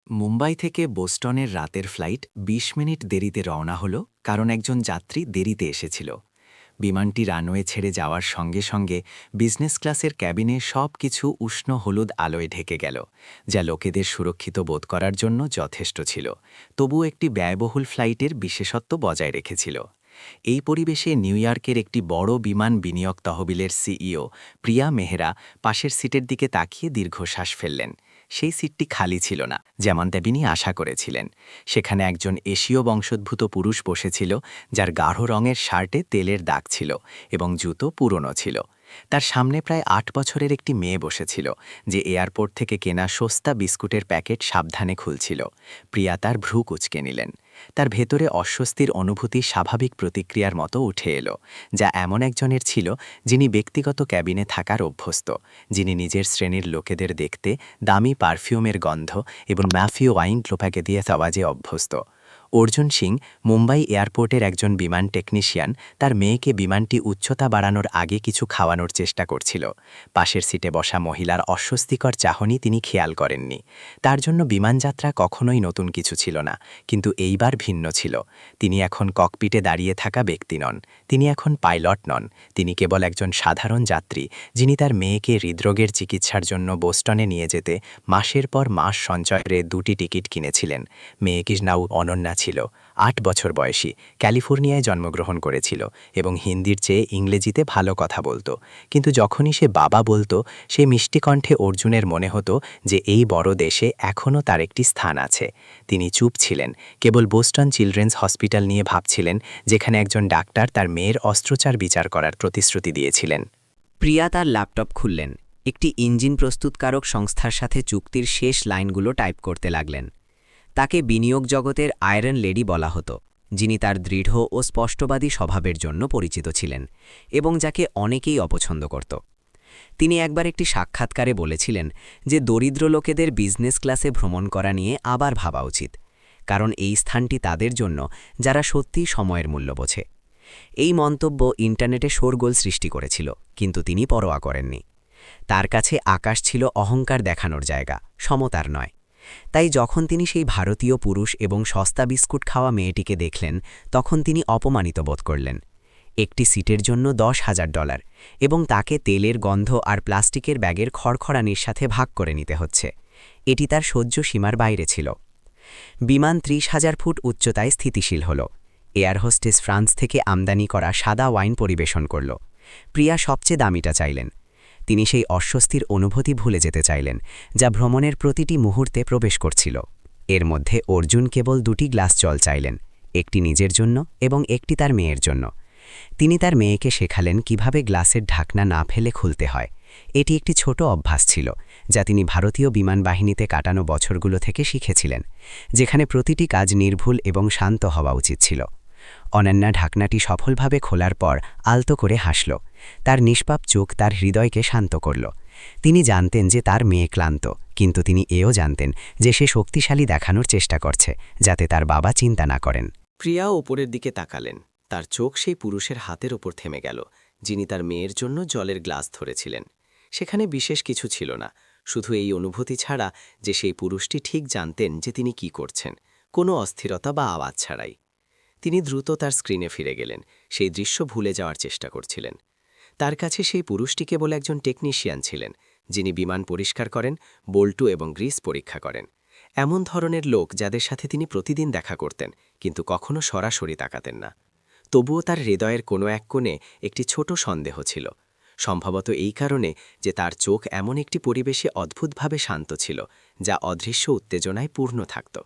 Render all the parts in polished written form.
মুম্বাই থেকে বোস্টনের রাতের flight ২০ minute দেরিতে রওনা হলো কারণ একজন যাত্রী দেরিতে এসেছিল। বিমানটি রানওয়ে ছেড়ে যাওয়ার সঙ্গে সঙ্গে বিজনেস ক্লাসের ক্যাবিনে সব কিছু উষ্ণ হলুদ আলোয় ঢেকে গেল, যা লোকেদের সুরক্ষিত বোধ করার জন্য যথেষ্ট ছিল, তবুও একটি ব্যয়বহুল ফ্লাইটের বিশেষত্ব বজায় রেখেছিল। এই পরিবেশে নিউ ইয়র্কের একটি বড় বিমান বিনিয়োগ তহবিলের সিইও প্রিয়া মেহরা পাশের সিটের দিকে তাকিয়ে দীর্ঘশ্বাস ফেললেন। সেই সিটটি খালি ছিল না, যেমনটা তিনি আশা করেছিলেন। সেখানে একজন এশীয় বংশোদ্ভূত পুরুষ বসেছিল, যার গাঢ় রঙের শার্টে তেলের দাগ ছিল এবং জুতো পুরনো ছিল। তার সামনে প্রায় ৮ বছরের একটি মেয়ে বসেছিল, যে এয়ারপোর্ট থেকে কেনা সস্তা বিস্কুটের প্যাকেট সাবধানে খুলছিল। প্রিয়া তার ভ্রু কুঁচকে নিলেন। তার ভেতরে অস্বস্তির অনুভূতি স্বাভাবিক প্রতিক্রিয়ার মতো উঠে এলো, যা এমন একজনের ছিল যিনি ব্যক্তিগত ক্যাবিনে থাকার অভ্যস্ত, যিনি নিজের শ্রেণীর লোকেদের দেখতে দামি পারফিউমের গন্ধ এবং ম্যাফিও ওয়াইন ক্লোপাকে দিয়ে আওয়াজে অভ্যস্ত। অর্জুন সিং, মুম্বাই এয়ারপোর্টের একজন বিমান টেকনিশিয়ান, তার মেয়েকে বিমানটি উচ্চতা বাড়ানোর আগে কিছু খাওয়ানোর চেষ্টা করছিল। পাশের সিটে বসা মহিলার অস্বস্তিকর চাহনি তিনি খেয়াল করেননি। তার জন্য বিমানযাত্রা কখনোই নতুন কিছু ছিল না, কিন্তু এইবার ভিন্ন ছিল। তিনি এখন ককপিটে দাঁড়িয়ে থাকা ব্যক্তি নন, তিনি এখন পাইলট নন, তিনি কেবল একজন সাধারণ যাত্রী, যিনি তার মেয়েকে হৃদরোগের চিকিৎসার জন্য বোস্টনে নিয়ে যেতে মাসের পর মাস সঞ্চয় করে ২টি টিকিট কিনেছিলেন। মেয়েকি নাও অনন্যা ছিল, ৮ বছর বয়সী, ক্যালিফোর্নিয়ায় জন্মগ্রহণ করেছিল এবং হিন্দির চেয়ে ইংরেজিতে ভালো কথা বলতো। কিন্তু যখনই সে বাবা বলতো, সে মিষ্টি কণ্ঠে অর্জুনের মনে হতো যে এই বড় দেশে এখনও তার একটি স্থান আছে। তিনি চুপ ছিলেন, কেবল বোস্টন চিলড্রেন্স হসপিটাল নিয়ে ভাবছিলেন, যেখানে একজন ডাক্তার তার মেয়ের অস্ত্রোপচার বিচার করার প্রতিশ্রুতি দিয়েছিলেন। প্রিয়া তার ল্যাপটপ খুললেন, একটি ইঞ্জিন প্রস্তুতকারক সংস্থার সাথে চুক্তির শেষ লাইনগুলো টাইপ করতে লাগলেন। তাকে বিনিয়োগ জগতের আয়রন লেডি বলা হতো, যিনি তার দৃঢ় ও স্পষ্টবাদী স্বভাবের জন্য পরিচিত ছিলেন এবং যাকে অনেকেই অপছন্দ করত। তিনি একবার একটি সাক্ষাৎকারে বলেছিলেন যে দরিদ্র লোকেদের বিজনেস ক্লাসে ভ্রমণ করা নিয়ে আবার ভাবা উচিত, কারণ এই স্থানটি তাদের জন্য যারা সত্যিই সময়ের মূল্য বোঝে। এই মন্তব্য ইন্টারনেটে শোরগোল সৃষ্টি করেছিল, কিন্তু তিনি পরোয়া করেননি। তার কাছে আকাশ ছিল অহংকার দেখানোর জায়গা, সমতার নয়। তাই যখন তিনি সেই ভারতীয় পুরুষ এবং সস্তা বিস্কুট খাওয়া মেয়েটিকে দেখলেন, তখন তিনি অপমানিত বোধ করলেন। একটি সিটের জন্য $10,000 এবং তাকে তেলের গন্ধ আর প্লাস্টিকের ব্যাগের খড়খড়ানির সাথে ভাগ করে নিতে হচ্ছে। এটি তার সহ্য সীমার বাইরে ছিল। বিমান ৩০,০০০ ফুট উচ্চতায় স্থিতিশীল হল। এয়ার হোস্টেস ফ্রান্স থেকে আমদানি করা সাদা ওয়াইন পরিবেশন করল। প্রিয়া সবচেয়ে দামিটা চাইলেন। তিনি সেই অস্বস্তির অনুভূতি ভুলে যেতে চাইলেন, যা ভ্রমণের প্রতিটি মুহূর্তে প্রবেশ করছিল। এর মধ্যে অর্জুন কেবল ২টি গ্লাস জল চাইলেন, একটি নিজের জন্য এবং একটি তার মেয়ের জন্য। তিনি তার মেয়েকে শেখালেন কিভাবে গ্লাসের ঢাকনা না ফেলে খুলতে হয়। এটি একটি ছোট অভ্যাস ছিল, যা তিনি ভারতীয় বিমান বাহিনীতে কাটানো বছরগুলো থেকে শিখেছিলেন, যেখানে প্রতিটি কাজ নির্ভুল এবং শান্ত হওয়া উচিত ছিল। অনন্যা ঢাকনাটি সফলভাবে খোলার পর আলতো করে হাসল। তার নিষ্পাপ চোখ তার হৃদয়কে শান্ত করল। তিনি জানতেন যে তার মেয়ে ক্লান্ত, কিন্তু তিনি এও জানতেন যে সে শক্তিশালী দেখানোর চেষ্টা করছে, যাতে তার বাবা চিন্তা না করেন। প্রিয়া ওপরের দিকে তাকালেন। তার চোখ সেই পুরুষের হাতের ওপর থেমে গেল, যিনি তার মেয়ের জন্য জলের গ্লাস ধরেছিলেন। সেখানে বিশেষ কিছু ছিল না, শুধু এই অনুভূতি ছাড়া যে সেই পুরুষটি ঠিক জানতেন যে তিনি কি করছেন, কোনো অস্থিরতা বা আওয়াজ ছাড়াই। তিনি দ্রুত তার স্ক্রিনে ফিরে গেলেন, সেই দৃশ্য ভুলে যাওয়ার চেষ্টা করছিলেন। তার কাছে সেই পুরুষটি কেবল একজন টেকনিশিয়ান ছিলেন, যিনি বিমান পরিষ্কার করেন, বল্টু এবং গ্রিস পরীক্ষা করেন। এমন ধরনের লোক যাদের সাথে তিনি প্রতিদিন দেখা করতেন, কিন্তু কখনো সরাসরি তাকাতেন না। তবুও তার হৃদয়ের কোনো এক কোণে একটি ছোট সন্দেহ ছিল, সম্ভবত এই কারণে যে তার চোখ এমন একটি পরিবেশে অদ্ভুতভাবে শান্ত ছিল, যা অদৃশ্য উত্তেজনায় পূর্ণ থাকত।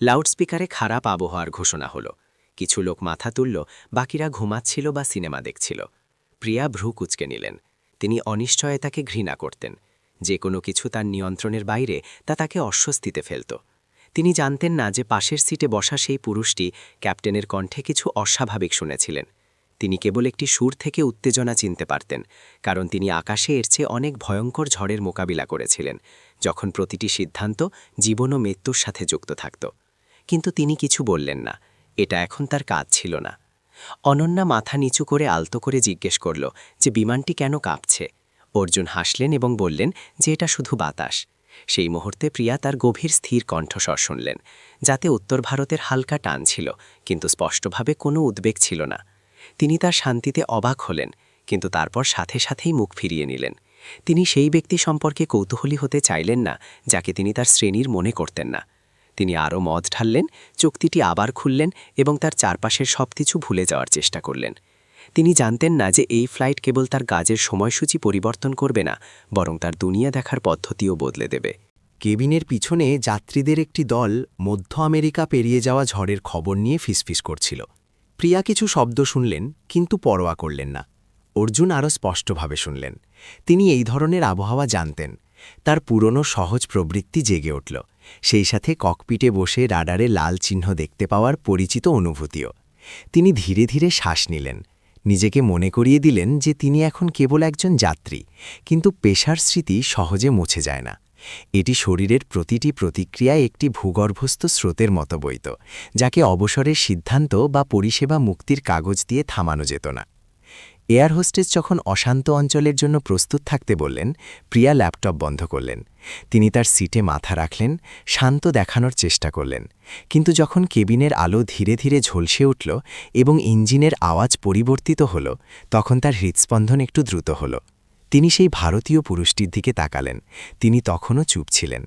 লাউডস্পিকারে খারাপ আবহাওয়ার ঘোষণা হলো। কিছু লোক মাথা তুলল, বাকিরা ঘুমাচ্ছিল বা সিনেমা দেখছিল। প্রিয়া ভ্রু কুঁচকে নিলেন। তিনি অনিশ্চয়তাকে ঘৃণা করতেন। যে কোনো কিছু তার নিয়ন্ত্রণের বাইরে তা তাকে অস্বস্তিতে ফেলত। তিনি জানতেন না যে পাশের সিটে বসা সেই পুরুষটি ক্যাপ্টেনের কণ্ঠে কিছু অস্বাভাবিক শুনেছিলেন। তিনি কেবল একটি সুর থেকে উত্তেজনা চিনতে পারতেন, কারণ তিনি আকাশে এর চেয়ে অনেক ভয়ঙ্কর ঝড়ের মোকাবিলা করেছিলেন, যখন প্রতিটি সিদ্ধান্ত জীবন ও মৃত্যুর সাথে যুক্ত থাকত। কিন্তু তিনি কিছু বললেন না, এটা এখন তার কাজ ছিল না। অনন্যা মাথা নিচু করে আলতো করে জিজ্ঞেস করল যে বিমানটি কেন কাঁপছে। অর্জুন হাসলেন এবং বললেন যে এটা শুধু বাতাস। সেই মুহূর্তে প্রিয়া তার গভীর স্থির কণ্ঠস্বর শুনলেন, যাতে উত্তর ভারতের হালকা টান ছিল, কিন্তু স্পষ্টভাবে কোনো উদ্বেগ ছিল না। তিনি তার শান্তিতে অবাক হলেন, কিন্তু তারপর সাথে সাথেই মুখ ফিরিয়ে নিলেন। তিনি সেই ব্যক্তি সম্পর্কে কৌতূহলী হতে চাইলেন না, যাকে তিনি তার শ্রেণীর মনে করতেন না। তিনি আরও মদ ঢাললেন, চুক্তিটি আবার খুললেন এবং তার চারপাশের সবকিছু ভুলে যাওয়ার চেষ্টা করলেন। তিনি জানতেন না যে এই ফ্লাইট কেবল তার কাজের সময়সূচি পরিবর্তন করবে না, বরং তার দুনিয়া দেখার পদ্ধতিও বদলে দেবে। কেবিনের পিছনে যাত্রীদের একটি দল মধ্য আমেরিকা পেরিয়ে যাওয়া ঝড়ের খবর নিয়ে ফিসফিস করছিল। প্রিয়া কিছু শব্দ শুনলেন, কিন্তু পরোয়া করলেন না। অর্জুন আরও স্পষ্টভাবে শুনলেন। তিনি এই ধরনের আবহাওয়া জানতেন। তার পুরনো সহজ প্রবৃত্তি জেগে উঠল, সেই সাথে ককপিটে বসে রাডারে লাল চিহ্ন দেখতে পাওয়ার পরিচিত অনুভূতিও। তিনি ধীরে ধীরে শ্বাস নিলেন, নিজেকে মনে করিয়ে দিলেন যে তিনি এখন কেবল একজন যাত্রী, কিন্তু পেশার স্মৃতি সহজে মুছে যায় না। এটি শরীরের প্রতিটি প্রতিক্রিয়ায় একটি ভূগর্ভস্থ স্রোতের মতো বইত, যাকে অবসরের সিদ্ধান্ত বা পরিষেবা মুক্তির কাগজ দিয়ে থামানো যেত না। এয়ার হোস্টেস যখন অশান্ত অঞ্চলের জন্য প্রস্তুত থাকতে বললেন, প্রিয়া ল্যাপটপ বন্ধ করলেন। তিনি তার সিটে মাথা রাখলেন, শান্ত দেখানোর চেষ্টা করলেন। কিন্তু যখন কেবিনের আলো ধীরে ধীরে ঝলসে উঠল এবং ইঞ্জিনের আওয়াজ পরিবর্তিত হল, তখন তার হৃৎস্পন্দন একটু দ্রুত হল। তিনি সেই ভারতীয় পুরুষটির দিকে তাকালেন। তিনি তখনও চুপ ছিলেন।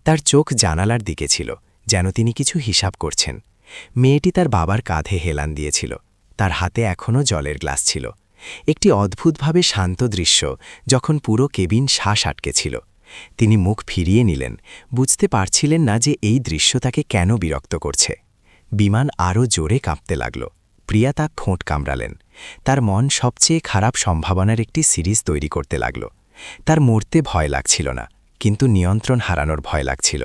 তার চোখ জানালার দিকে ছিল, যেন তিনি কিছু হিসাব করছেন। মেয়েটি তার বাবার কাঁধে হেলান দিয়েছিল। তার হাতে এখনও জলের গ্লাস ছিল। একটি অদ্ভুতভাবে শান্ত দৃশ্য, যখন পুরো কেবিন শ্বাস আটকে ছিল। তিনি মুখ ফিরিয়ে নিলেন, বুঝতে পারছিলেন না যে এই দৃশ্য তাকে কেন বিরক্ত করছে। বিমান আরও জোরে কাঁপতে লাগল। প্রিয়া তার ঠোঁট কামড়ালেন। তার মন সবচেয়ে খারাপ সম্ভাবনার একটি সিরিজ তৈরি করতে লাগল। তার মরতে ভয় লাগছিল না, কিন্তু নিয়ন্ত্রণ হারানোর ভয় লাগছিল।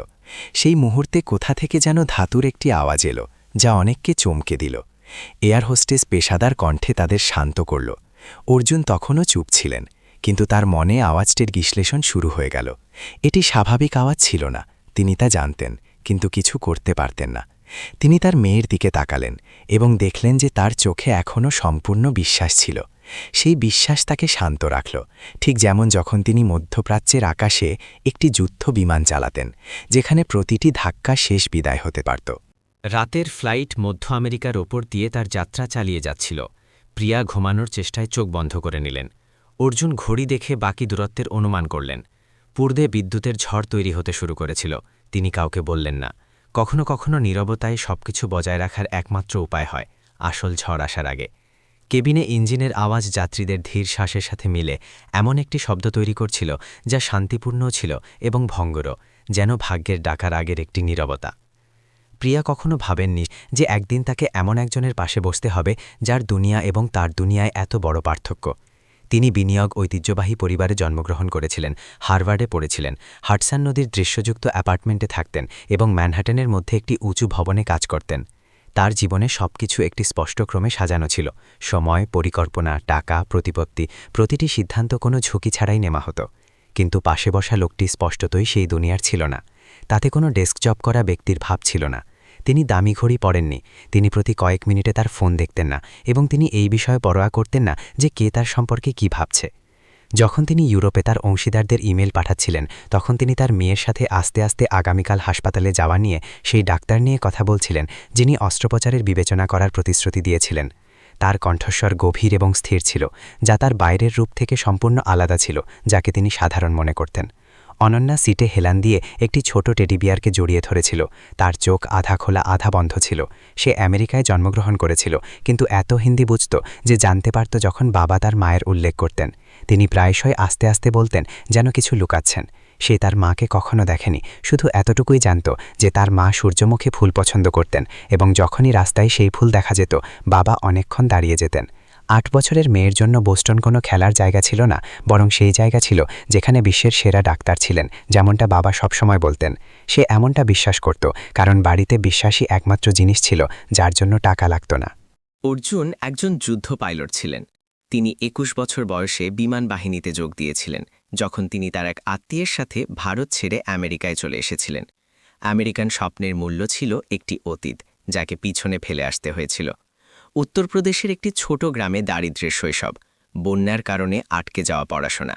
সেই মুহূর্তে কোথা থেকে যেন ধাতুর একটি আওয়াজ এলো, যা অনেককে চমকে দিল। এয়ার হোস্টেস পেশাদার কণ্ঠে তাদের শান্ত করল। অর্জুন তখনও চুপ ছিলেন, কিন্তু তার মনে আওয়াজটির বিশ্লেষণ শুরু হয়ে গেল। এটি স্বাভাবিক আওয়াজ ছিল না, তিনি তা জানতেন, কিন্তু কিছু করতে পারতেন না। তিনি তার মেয়ের দিকে তাকালেন এবং দেখলেন যে তার চোখে এখনও সম্পূর্ণ বিশ্বাস ছিল। সেই বিশ্বাস তাকে শান্ত রাখল, ঠিক যেমন যখন তিনি মধ্যপ্রাচ্যের আকাশে একটি যুদ্ধ বিমান চালাতেন, যেখানে প্রতিটি ধাক্কা শেষ বিদায় হতে পারত। রাতের ফ্লাইট মধ্য আমেরিকার ওপর দিয়ে তার যাত্রা চালিয়ে যাচ্ছিল। প্রিয়া ঘুমানোর চেষ্টায় চোখ বন্ধ করে নিলেন। অর্জুন ঘড়ি দেখে বাকি দূরত্বের অনুমান করলেন। পূর্বে বিদ্যুতের ঝড় তৈরি হতে শুরু করেছিল। তিনি কাউকে বললেন না। কখনো কখনো নীরবতায় সবকিছু বজায় রাখার একমাত্র উপায় হয়, আসল ঝড় আসার আগে। কেবিনে ইঞ্জিনের আওয়াজ যাত্রীদের ধীর শ্বাসের সাথে মিলে এমন একটি শব্দ তৈরি করছিল, যা শান্তিপূর্ণও ছিল এবং ভঙ্গুরও, যেন ভাগ্যের ডাকার আগের একটি নীরবতা। প্রিয়া কখনো ভাবেননি যে একদিন তাকে এমন একজনের পাশে বসতে হবে, যার দুনিয়া এবং তার দুনিয়ায় এত বড় পার্থক্য। তিনি বিনিয়োগ ঐতিহ্যবাহী পরিবারে জন্মগ্রহণ করেছিলেন, হার্ভার্ডে পড়েছিলেন, হাডসন নদীর দৃশ্যযুক্ত অ্যাপার্টমেন্টে থাকতেন এবং ম্যানহাটনের মধ্যে একটি উঁচু ভবনে কাজ করতেন। তার জীবনে সবকিছু একটি স্পষ্ট ক্রমে সাজানো ছিল। সময়, পরিকল্পনা, টাকা, প্রতিপত্তি, প্রতিটি সিদ্ধান্ত কোনো ঝুঁকি ছাড়াই নেওয়া হতো। কিন্তু পাশে বসা লোকটি স্পষ্টতই সেই দুনিয়ার ছিল না। তাতে কোনো ডেস্ক জব করা ব্যক্তির ভাব ছিল না। তিনি দামি ঘড়ি পরেননি, তিনি প্রতি কয়েক মিনিটে তার ফোন দেখতেন না, এবং তিনি এই বিষয়ে পরোয়া করতেন না যে কে তার সম্পর্কে কি ভাবছে। যখন তিনি ইউরোপে তার অংশীদারদের ইমেল পাঠাচ্ছিলেন, তখন তিনি তার মেয়ের সাথে আস্তে আস্তে আগামীকাল হাসপাতালে যাওয়া নিয়ে সেই ডাক্তার নিয়ে কথা বলছিলেন, যিনি অস্ত্রোপচারের বিবেচনা করার প্রতিশ্রুতি দিয়েছিলেন। তার কণ্ঠস্বর গভীর এবং স্থির ছিল, যা তার বাইরের রূপ থেকে সম্পূর্ণ আলাদা ছিল, যাকে তিনি সাধারণ মনে করতেন। অনন্যা সিটে হেলান দিয়ে একটি ছোট টেডিবিয়ারকে জড়িয়ে ধরেছিল। তার চোখ আধা খোলা আধা বন্ধ ছিল। সে আমেরিকায় জন্মগ্রহণ করেছিল, কিন্তু এত হিন্দি বুঝত যে জানতে পারত যখন বাবা তার মায়ের উল্লেখ করতেন। তিনি প্রায়শই আস্তে আস্তে বলতেন, যেন কিছু লুকাচ্ছেন। সে তার মাকে কখনো দেখেনি, শুধু এতটুকুই জানত যে তার মা সূর্যমুখী ফুল পছন্দ করতেন, এবং যখনই রাস্তায় সেই ফুল দেখা যেত, বাবা অনেকক্ষণ দাঁড়িয়ে যেতেন। ৮ বছরের মেয়ের জন্য বোস্টন কোনো খেলার জায়গা ছিল না, বরং সেই জায়গা ছিল যেখানে বিশ্বের সেরা ডাক্তার ছিলেন, যেমনটা বাবা সবসময় বলতেন। সে এমনটা বিশ্বাস করত কারণ বাড়িতে বিশ্বাসী একমাত্র জিনিস ছিল যার জন্য টাকা লাগত না। অর্জুন একজন যুদ্ধ পাইলট ছিলেন। তিনি ২১ বছর বয়সে বিমান বাহিনীতে যোগ দিয়েছিলেন, যখন তিনি তার এক আত্মীয়ের সাথে ভারত ছেড়ে আমেরিকায় চলে এসেছিলেন। আমেরিকান স্বপ্নের মূল্য ছিল একটি অতীত, যাকে পিছনে ফেলে আসতে হয়েছিল। উত্তরপ্রদেশের একটি ছোট গ্রামে দারিদ্র্যের শৈশব, বন্যার কারণে আটকে যাওয়া পড়াশোনা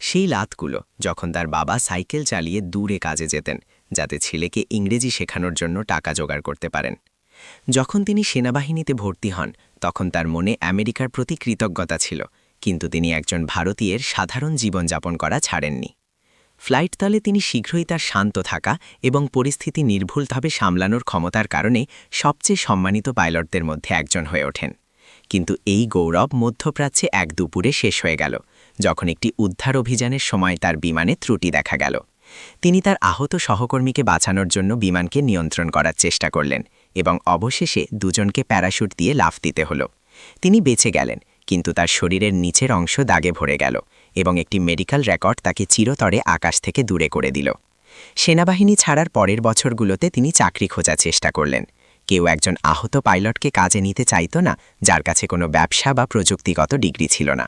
সেই রাতগুলো যখন তার বাবা সাইকেল চালিয়ে দূরে কাজে যেতেন, যাতে ছেলেকে ইংরেজি শেখানোর জন্য টাকা জোগাড় করতে পারেন। যখন তিনি সেনাবাহিনীতে ভর্তি হন, তখন তার মনে আমেরিকার প্রতি কৃতজ্ঞতা ছিল, কিন্তু তিনি একজন ভারতীয়ের সাধারণ জীবনযাপন করা ছাড়েননি। ফ্লাইট তলে তিনি শীঘ্রই তার শান্ত থাকা এবং পরিস্থিতি নির্ভুলভাবে সামলানোর ক্ষমতার কারণে সবচেয়ে সম্মানিত পাইলটদের মধ্যে একজন হয়ে ওঠেন। কিন্তু এই গৌরব মধ্যপ্রাচ্যে এক দুপুরে শেষ হয়ে গেল, যখন একটি উদ্ধার অভিযানের সময় তার বিমানে ত্রুটি দেখা গেল। তিনি তার আহত সহকর্মীকে বাঁচানোর জন্য বিমানকে নিয়ন্ত্রণ করার চেষ্টা করলেন এবং অবশেষে দুজনকে প্যারাশুট দিয়ে লাফ দিতে হলো। তিনি বেঁচে গেলেন, কিন্তু তার শরীরের নিচের অংশ দাগে ভরে গেল এবং একটি মেডিকেল রেকর্ড তাকে চিরতরে আকাশ থেকে দূরে করে দিল। সেনাবাহিনী ছাড়ার পরের বছরগুলোতে তিনি চাকরি খোঁজার চেষ্টা করলেন। কেউ একজন আহত পাইলটকে কাজে নিতে চাইত না যার কাছে কোনো ব্যবসা বা প্রযুক্তিগত ডিগ্রি ছিল না।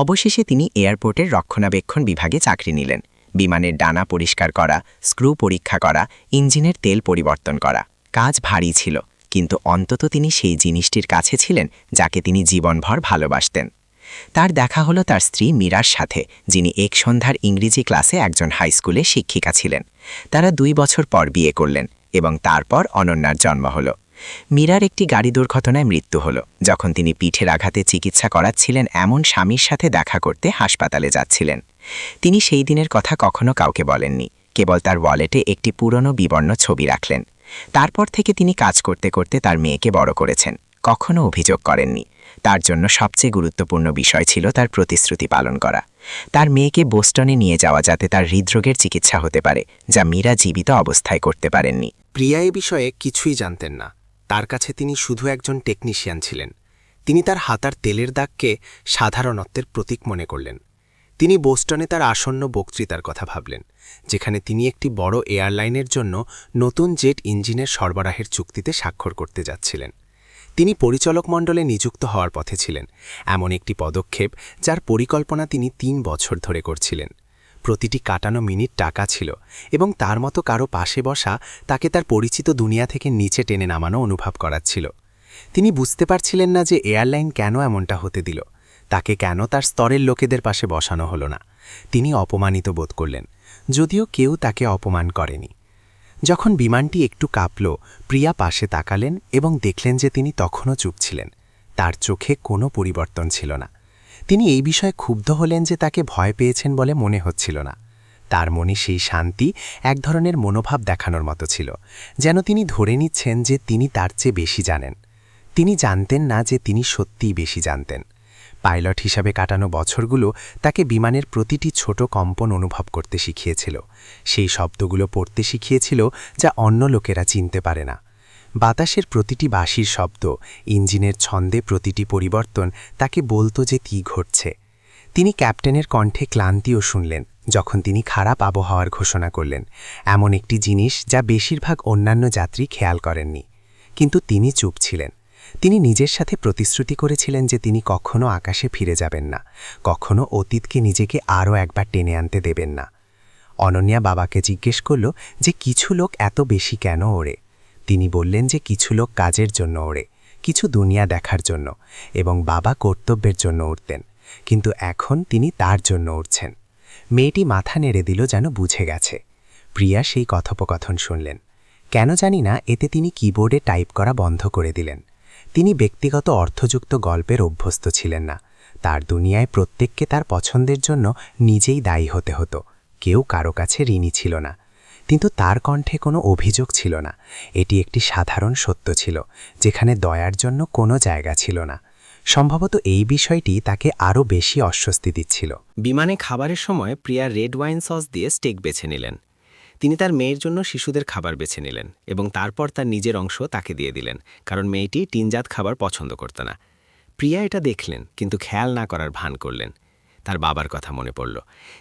অবশেষে তিনি এয়ারপোর্টের রক্ষণাবেক্ষণ বিভাগে চাকরি নিলেন। বিমানের ডানা পরিষ্কার করা, স্ক্রু পরীক্ষা করা, ইঞ্জিনের তেল পরিবর্তন করা। কাজ ভারী ছিল, কিন্তু অন্তত তিনি সেই জিনিসটির কাছে ছিলেন যাকে তিনি জীবনভর ভালোবাসতেন। তার দেখা হলো তার স্ত্রী মীরার সাথে, যিনি এক সন্ধ্যার ইংরেজি ক্লাসে একজন হাই স্কুলে শিক্ষিকা ছিলেন। তারা 2 বছর পর বিয়ে করলেন এবং তারপর অনন্যার জন্ম হল। মীরার একটি গাড়ি দুর্ঘটনায় মৃত্যু হল যখন তিনি পিঠের আঘাতে চিকিৎসা করাচ্ছিলেন এমন স্বামীর সাথে দেখা করতে হাসপাতালে যাচ্ছিলেন। তিনি সেই দিনের কথা কখনো কাউকে বলেননি, কেবল তার ওয়ালেটে একটি পুরনো বিবর্ণ ছবি রাখলেন। তারপর থেকে তিনি কাজ করতে করতে তার মেয়েকে বড় করেছেন, কখনো অভিযোগ করেননি। তার জন্য সবচেয়ে গুরুত্বপূর্ণ বিষয় ছিল তার প্রতিশ্রুতি পালন করা। তার মেয়েকে বোস্টনে নিয়ে যাওয়া যাতে তার হৃদরোগের চিকিৎসা হতে পারে, যা মীরা জীবিত অবস্থায় করতে পারেননি। প্রিয়া এ বিষয়ে কিছুই জানতেন না। তার কাছে তিনি শুধু একজন টেকনিশিয়ান ছিলেন। তিনি তার হাতার তেলের দাগকে সাধারণত্বের প্রতীক মনে করলেন। তিনি বোস্টনে তার আসন্ন বক্তৃতার কথা ভাবলেন, যেখানে তিনি একটি বড় এয়ারলাইনের জন্য নতুন জেট ইঞ্জিনের সরবরাহের চুক্তিতে স্বাক্ষর করতে যাচ্ছিলেন। তিনি পরিচালক মণ্ডলে নিযুক্ত হওয়ার পথে ছিলেন, এমন একটি পদক্ষেপ যার পরিকল্পনা তিনি 3 বছর ধরে করছিলেন। প্রতিটি কাটানো মিনিট টাকা ছিল এবং তার মতো কারো পাশে বসা তাকে তার পরিচিত দুনিয়া থেকে নিচে টেনে নামানো অনুভব করাচ্ছিল। তিনি বুঝতে পারছিলেন না যে এয়ারলাইন কেন এমনটা হতে দিল, তাকে কেন তার স্তরের লোকেদের পাশে বসানো হলো না। তিনি অপমানিত বোধ করলেন, যদিও কেউ তাকে অপমান করেনি। যখন বিমানটি একটু কাঁপল, প্রিয়া পাশে তাকালেন এবং দেখলেন যে তিনি তখনও চুপ ছিলেন। তার চোখে কোনো পরিবর্তন ছিল না। তিনি এই বিষয়ে ক্ষুব্ধ হলেন যে তাকে ভয় পেয়েছেন বলে মনে হচ্ছিল না। তার মনে সেই শান্তি এক ধরনের মনোভাব দেখানোর মতো ছিল, যেন তিনি ধরে নিচ্ছেন যে তিনি তার চেয়ে বেশি জানেন। তিনি জানতেন না যে তিনি সত্যিই বেশি জানতেন। পাইলট হিসাবে কাটানো বছরগুলো তাকে বিমানের প্রতিটি ছোট কম্পন অনুভব করতে শিখিয়েছিল, সেই শব্দগুলো পড়তে শিখিয়েছিল যা অন্য লোকেরা চিনতে পারে না। বাতাসের প্রতিটি বাঁশির শব্দ, ইঞ্জিনের ছন্দে প্রতিটি পরিবর্তন তাকে বলতো যে কী ঘটছে। তিনি ক্যাপ্টেনের কণ্ঠে ক্লান্তিও শুনলেন যখন তিনি খারাপ আবহাওয়ার ঘোষণা করলেন, এমন একটি জিনিস যা বেশিরভাগ অন্যান্য যাত্রী খেয়াল করেননি। কিন্তু তিনি চুপ ছিলেন। তিনি নিজের সাথে প্রতিশ্রুতি করেছিলেন যে তিনি কখনো আকাশে ফিরে যাবেন না, কখনো অতীতকে নিজেকে আরও একবার টেনে আনতে দেবেন না। অনন্যা বাবাকে জিজ্ঞেস করল যে কিছু লোক এত বেশি কেন ওড়ে। তিনি বললেন যে কিছু লোক কাজের জন্য ওড়ে, কিছু দুনিয়া দেখার জন্য, এবং বাবা কর্তব্যের জন্য উঠতেন, কিন্তু এখন তিনি তার জন্য উঠছেন। মেয়েটি মাথা নেড়ে দিল, যেন বুঝে গেছে। প্রিয়া সেই কথোপকথন শুনলেন। কেন জানি না, এতে তিনি কিবোর্ডে টাইপ করা বন্ধ করে দিলেন। তিনি ব্যক্তিগত অর্থযুক্ত গল্পের অভ্যস্ত ছিলেন না। তার দুনিয়ায় প্রত্যেককে তার পছন্দের জন্য নিজেই দায়ী হতে হতো। কেউ কারো কাছে ঋণী ছিল না। কিন্তু তার কণ্ঠে কোনো অভিযোগ ছিল না। এটি একটি সাধারণ সত্য ছিল, যেখানে দয়ার জন্য কোনো জায়গা ছিল না। সম্ভবত এই বিষয়টি তাকে আরও বেশি অস্বস্তি দিচ্ছিল। বিমানে খাবারের সময় প্রিয়া রেড ওয়াইন সস দিয়ে স্টেক বেছে নিলেন। তিনি তার মেয়ের জন্য শিশুদের খাবার বেছে নিলেন এবং তারপর তার নিজের অংশ তাকে দিয়ে দিলেন, কারণ মেয়েটি টিনজাত খাবার পছন্দ করত না। প্রিয়া এটা দেখলেন, কিন্তু খেয়াল না করার ভান করলেন। তার বাবার কথা মনে পড়ল,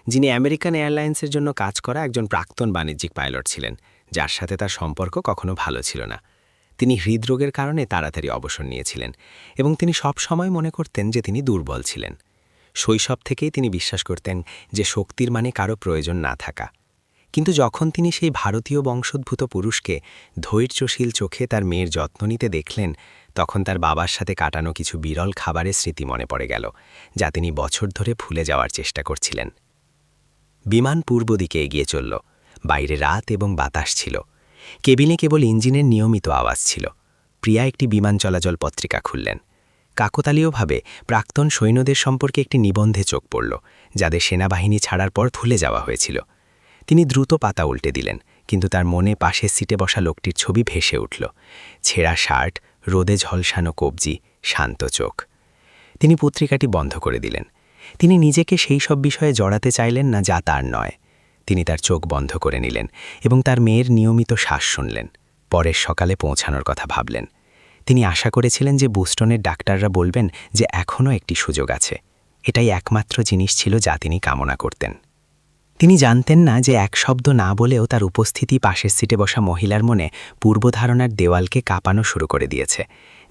যিনি আমেরিকান এয়ারলাইন্সের জন্য কাজ করা একজন প্রাক্তন বাণিজ্যিক পাইলট ছিলেন, যার সাথে তার সম্পর্ক কখনো ভালো ছিল না। তিনি হৃদরোগের কারণে তাড়াতাড়ি অবসর নিয়েছিলেন এবং তিনি সব সময় মনে করতেন যে তিনি দুর্বল ছিলেন। শৈশব থেকেই তিনি বিশ্বাস করতেন যে শক্তির মানে কারো প্রয়োজন না থাকা। কিন্তু যখন তিনি সেই ভারতীয় বংশোদ্ভূত পুরুষকে ধৈর্যশীল চোখে তার মেয়ের যত্ন নিতে দেখলেন, তখন তার বাবার সাথে কাটানো কিছু বিরল খাবারের স্মৃতি মনে পড়ে গেল, যা তিনি বছর ধরে ভুলে যাওয়ার চেষ্টা করছিলেন। বিমান পূর্ব দিকে এগিয়ে চলল। বাইরে রাত এবং বাতাস ছিল। কেবিনে কেবল ইঞ্জিনের নিয়মিত আওয়াজ ছিল। প্রিয়া একটি বিমান চলাচল পত্রিকা খুললেন। কাকতালীয়ভাবে প্রাক্তন সৈন্যদের সম্পর্কে একটি নিবন্ধে চোখ পড়ল, যাদের সেনাবাহিনী ছাড়ার পর ভুলে যাওয়া হয়েছিল। তিনি দ্রুত পাতা উল্টে দিলেন, কিন্তু তার মনে পাশের সিটে বসা লোকটির ছবি ভেসে উঠল। ছেঁড়া শার্ট, রোদে ঝলসানো কবজি, শান্ত চোখ। তিনি পত্রিকাটি বন্ধ করে দিলেন। তিনি নিজেকে সেই সব বিষয়ে জড়াতে চাইলেন না যা তার নয়। তিনি তার চোখ বন্ধ করে নিলেন এবং তার মেয়ের নিয়মিত শ্বাস শুনলেন। পরের সকালে পৌঁছানোর কথা ভাবলেন। তিনি আশা করেছিলেন যে বোস্টনের ডাক্তাররা বলবেন যে এখনও একটি সুযোগ আছে। এটাই একমাত্র জিনিস ছিল যা তিনি কামনা করতেন। তিনি জানতেন না যে এক শব্দ না বলেও তার উপস্থিতি পাশের সিটে বসা মহিলার মনে পূর্বধারণার দেওয়ালকে কাঁপানো শুরু করে দিয়েছে,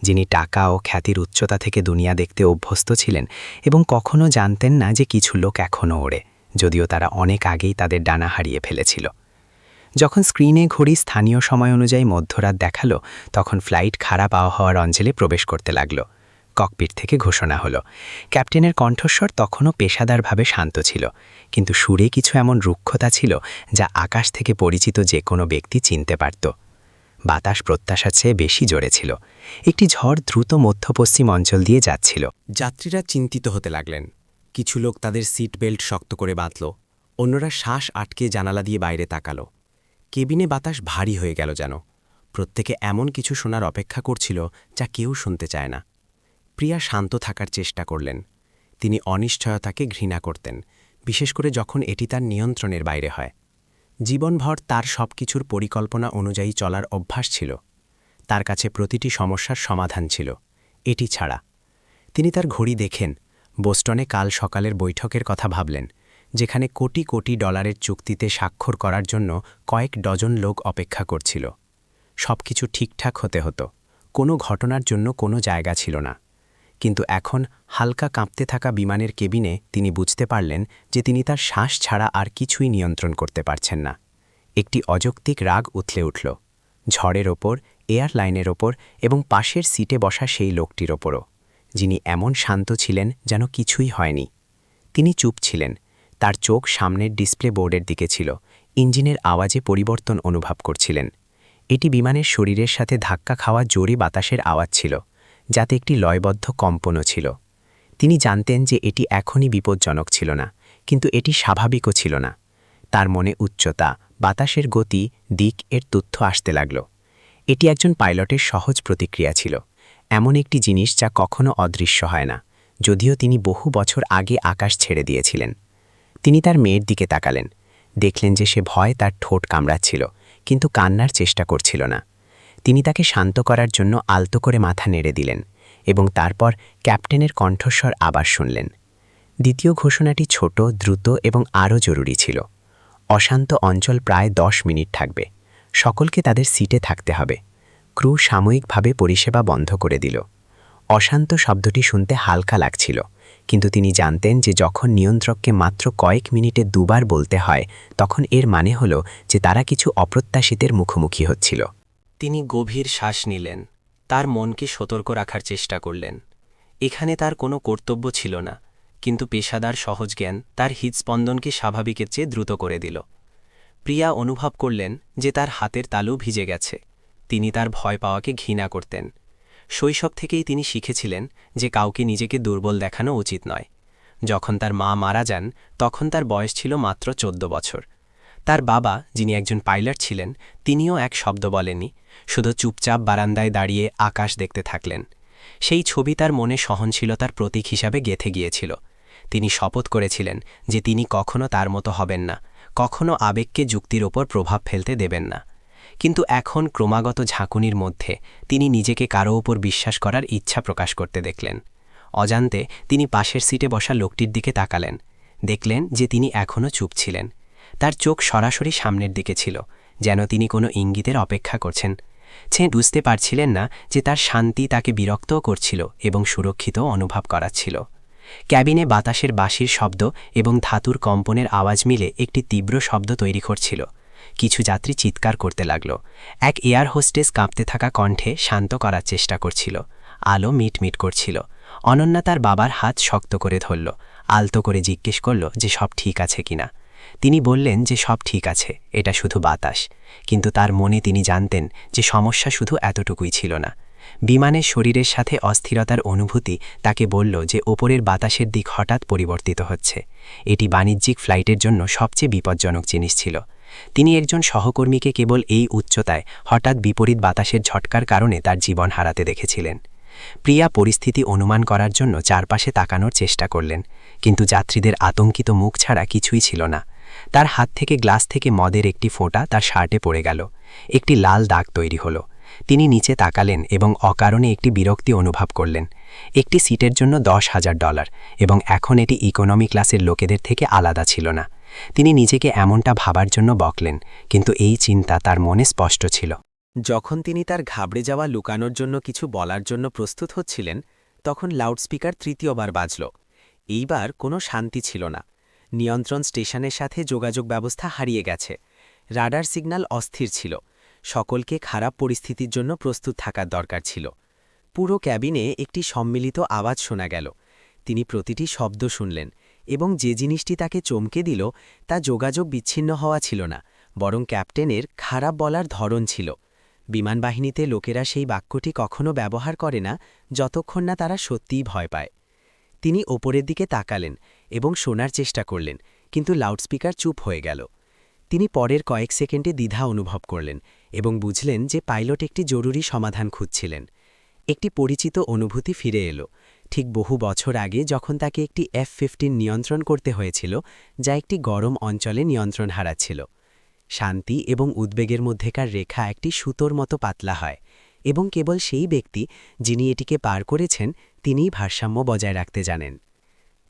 যিনি টাকা ও খ্যাতির উচ্চতা থেকে দুনিয়া দেখতে অভ্যস্ত ছিলেন এবং কখনো জানতেন না যে কিছু লোক এখনও ওড়ে, যদিও তারা অনেক আগেই তাদের ডানা হারিয়ে ফেলেছিল। যখন স্ক্রিনে ঘড়ি স্থানীয় সময় অনুযায়ী মধ্যরাত দেখালো, তখন ফ্লাইট খারাপ আবহাওয়ার অঞ্চলে প্রবেশ করতে লাগল। ককপিট থেকে ঘোষণা হলো। ক্যাপ্টেনের কণ্ঠস্বর তখনও পেশাদারভাবে শান্ত ছিল, কিন্তু সুরে কিছু এমন রুক্ষতা ছিল যা আকাশ থেকে পরিচিত যে কোনো ব্যক্তি চিনতে পারত। বাতাস প্রত্যাশার চেয়ে বেশি জোরে ছিল। একটি ঝড় দ্রুত মধ্যপশ্চিম অঞ্চল দিয়ে যাচ্ছিল। যাত্রীরা চিন্তিত হতে লাগলেন। কিছু লোক তাদের সিট বেল্ট শক্ত করে বাঁধল, অন্যরা শ্বাস আটকে জানালা দিয়ে বাইরে তাকালো। কেবিনে বাতাস ভারী হয়ে গেল যেন। প্রত্যেকে এমন কিছু শোনার অপেক্ষা করছিল যা কেউ শুনতে চায় না। প্রিয়া শান্ত থাকার চেষ্টা করলেন। তিনি অনিশ্চয়তাকে ঘৃণা করতেন, বিশেষ করে যখন এটি তার নিয়ন্ত্রণের বাইরে হয়। জীবনভর তার সবকিছুর পরিকল্পনা অনুযায়ী চলার অভ্যাস ছিল। তার কাছে প্রতিটি সমস্যার সমাধান ছিল, এটি ছাড়া। তিনি তার ঘড়ি দেখেন। বোস্টনে কাল সকালের বৈঠকের কথা ভাবলেন, যেখানে কোটি কোটি ডলারের চুক্তিতে স্বাক্ষর করার জন্য কয়েক ডজন লোক অপেক্ষা করছিল। সবকিছু ঠিকঠাক হতে হতো, কোনো ঘটনার জন্য কোনো জায়গা ছিল না। কিন্তু এখন হালকা কাঁপতে থাকা বিমানের কেবিনে তিনি বুঝতে পারলেন যে তিনি তার শ্বাস ছাড়া আর কিছুই নিয়ন্ত্রণ করতে পারছেন না। একটি অযৌক্তিক রাগ উথলে উঠল, ঝড়ের ওপর, এয়ারলাইনের ওপর এবং পাশের সিটে বসা সেই লোকটির ওপরও, যিনি এমন শান্ত ছিলেন যেন কিছুই হয়নি। তিনি চুপ ছিলেন, তার চোখ সামনের ডিসপ্লে বোর্ডের দিকে ছিল, ইঞ্জিনের আওয়াজে পরিবর্তন অনুভব করছিলেন। এটি বিমানের শরীরের সাথে ধাক্কা খাওয়া জোরে বাতাসের আওয়াজ ছিল, যাতে একটি লয়বদ্ধ কম্পনও ছিল। তিনি জানতেন যে এটি এখনই বিপজ্জনক ছিল না, কিন্তু এটি স্বাভাবিকও ছিল না। তার মনে উচ্চতা, বাতাসের গতি, দিক এর তথ্য আসতে লাগল। এটি একজন পাইলটের সহজ প্রতিক্রিয়া ছিল, এমন একটি জিনিস যা কখনো অদৃশ্য হয় না, যদিও তিনি বহু বছর আগে আকাশ ছেড়ে দিয়েছিলেন। তিনি তার মেয়ের দিকে তাকালেন, দেখলেন যে সে ভয় তার ঠোঁট কামড়াচ্ছিল, কিন্তু কান্নার চেষ্টা করছিল না। তিনি তাকে শান্ত করার জন্য আলতো করে মাথা নেড়ে দিলেন এবং তারপর ক্যাপ্টেনের কণ্ঠস্বর আবার শুনলেন। দ্বিতীয় ঘোষণাটি ছোট, দ্রুত এবং আরও জরুরি ছিল। অশান্ত অঞ্চল প্রায় 10 মিনিট থাকবে। সকলকে তাদের সিটে থাকতে হবে। ক্রু সাময়িকভাবে পরিষেবা বন্ধ করে দিল। অশান্ত শব্দটি শুনতে হালকা লাগছিল, কিন্তু তিনি জানতেন যে যখন নিয়ন্ত্রককে মাত্র কয়েক মিনিটে দুবার বলতে হয়, তখন এর মানে হল যে তারা কিছু অপ্রত্যাশিতের মুখোমুখি হচ্ছিল। তিনি গভীর শ্বাস নিলেন, তার মনকে সতর্ক রাখার চেষ্টা করলেন। এখানে তার কোনো কর্তব্য ছিল না, কিন্তু পেশাদার সহজ জ্ঞান তার হৃদস্পন্দনকে স্বাভাবিকের চেয়ে দ্রুত করে দিল। প্রিয়া অনুভব করলেন যে তার হাতের তালু ভিজে গেছে। তিনি তার ভয় পাওয়াকে ঘৃণা করতেন। শৈশব থেকেই তিনি শিখেছিলেন যে কাউকে নিজেকে দুর্বল দেখানো উচিত নয়। যখন তার মা মারা যান, তখন তার বয়স ছিল মাত্র 14 বছর। তার বাবা, যিনি একজন পাইলট ছিলেন, তিনিও এক শব্দ বলেননি, শুধু চুপচাপ বারান্দায় দাঁড়িয়ে আকাশ দেখতে থাকলেন। সেই ছবি তার মনে সহনশীলতার প্রতীক হিসাবে গেঁথে গিয়েছিল। তিনি শপথ করেছিলেন যে তিনি কখনো তার মতো হবেন না, কখনো আবেগকে যুক্তির ওপর প্রভাব ফেলতে দেবেন না। কিন্তু এখন ক্রমাগত ঝাঁকুনির মধ্যে তিনি নিজেকে কারো ওপর বিশ্বাস করার ইচ্ছা প্রকাশ করতে দেখলেন। অজান্তে তিনি পাশের সিটে বসা লোকটির দিকে তাকালেন, দেখলেন যে তিনি এখনও চুপ ছিলেন। তার চোখ সরাসরি সামনের দিকে ছিল, যেন তিনি কোনো ইঙ্গিতের অপেক্ষা করছেন। সে বুঝতে পারছিলেন না যে তার শান্তি তাকে বিরক্তও করছিল এবং সুরক্ষিত অনুভব করাচ্ছিল। ক্যাবিনে বাতাসের বাঁশির শব্দ এবং ধাতুর কম্পনের আওয়াজ মিলে একটি তীব্র শব্দ তৈরি করছিল। কিছু যাত্রী চিৎকার করতে লাগল। এক এয়ার হোস্টেস কাঁপতে থাকা কণ্ঠে শান্ত করার চেষ্টা করছিল। আলো মিটমিট করছিল। অনন্যা তার বাবার হাত শক্ত করে ধরল, আলতো করে জিজ্ঞেস করল যে সব ঠিক আছে কিনা। তিনি বললেন যে সব ঠিক আছে, এটা শুধু বাতাস। কিন্তু তার মনে তিনি জানতেন যে সমস্যা শুধু এতটুকুই ছিল না। বিমানের শরীরের সাথে অস্থিরতার অনুভূতি তাকে বলল যে ওপরের বাতাসের দিক হঠাৎ পরিবর্তিত হচ্ছে। এটি বাণিজ্যিক ফ্লাইটের জন্য সবচেয়ে বিপজ্জনক জিনিস ছিল। তিনি একজন সহকর্মীকে কেবল এই উচ্চতায় হঠাৎ বিপরীত বাতাসের ঝটকার কারণে তার জীবন হারাতে দেখেছিলেন। প্রিয়া পরিস্থিতি অনুমান করার জন্য চারপাশে তাকানোর চেষ্টা করলেন, কিন্তু যাত্রীদের আতঙ্কিত মুখ ছাড়া কিছুই ছিল না। তার হাত থেকে গ্লাস থেকে মদের একটি ফোঁটা তার শার্টে পড়ে গেল। একটি লাল দাগ তৈরি হলো। তিনি নিচে তাকালেন এবং অকারণে একটি বিরক্তি অনুভব করলেন। একটি সিটের জন্য $10,000, এবং এখন এটি ইকোনমি ক্লাসের লোকেদের থেকে আলাদা ছিল না। তিনি নিজেকে এমনটা ভাবার জন্য বকলেন, কিন্তু এই চিন্তা তার মনে স্পষ্ট ছিল। যখন তিনি তার ঘাবড়ে যাওয়া লুকানোর জন্য কিছু বলার জন্য প্রস্তুত হচ্ছিলেন, তখন লাউডস্পিকার তৃতীয়বার বাজল। এইবার কোনো শান্তি ছিল না। নিয়ন্ত্রণ স্টেশনের সাথে যোগাযোগ ব্যবস্থা হারিয়ে গেছে। রাডার সিগন্যাল অস্থির ছিল। সকলকে খারাপ পরিস্থিতির জন্য প্রস্তুত থাকার দরকার ছিল। পুরো ক্যাবিনে একটি সম্মিলিত আওয়াজ শোনা গেল। তিনি প্রতিটি শব্দ শুনলেন, এবং যে জিনিসটি তাকে চমকে দিল তা যোগাযোগ বিচ্ছিন্ন হওয়া ছিল না, বরং ক্যাপ্টেনের খারাপ বলার ধরন ছিল। বিমানবাহিনীতে লোকেরা সেই বাক্যটি কখনো ব্যবহার করে না যতক্ষণ না তারা সত্যিই ভয় পায়। তিনি ওপরের দিকে তাকালেন এবং শোনার চেষ্টা করলেন, কিন্তু লাউডস্পিকার চুপ হয়ে গেল। তিনি পরের কয়েক সেকেন্ডে দ্বিধা অনুভব করলেন এবং বুঝলেন যে পাইলট একটি জরুরি সমাধান খুঁজছিলেন। একটি পরিচিত অনুভূতি ফিরে এলো, ঠিক বহু বছর আগে যখন তাকে একটি F-15 নিয়ন্ত্রণ করতে হয়েছিল, যা একটি গরম অঞ্চলে নিয়ন্ত্রণ হারাচ্ছিল। শান্তি এবং উদ্বেগের মধ্যেকার রেখা একটি সুতোর মতো পাতলা হয়, এবং কেবল সেই ব্যক্তি যিনি এটিকে পার করেছেন তিনিই ভারসাম্য বজায় রাখতে জানেন।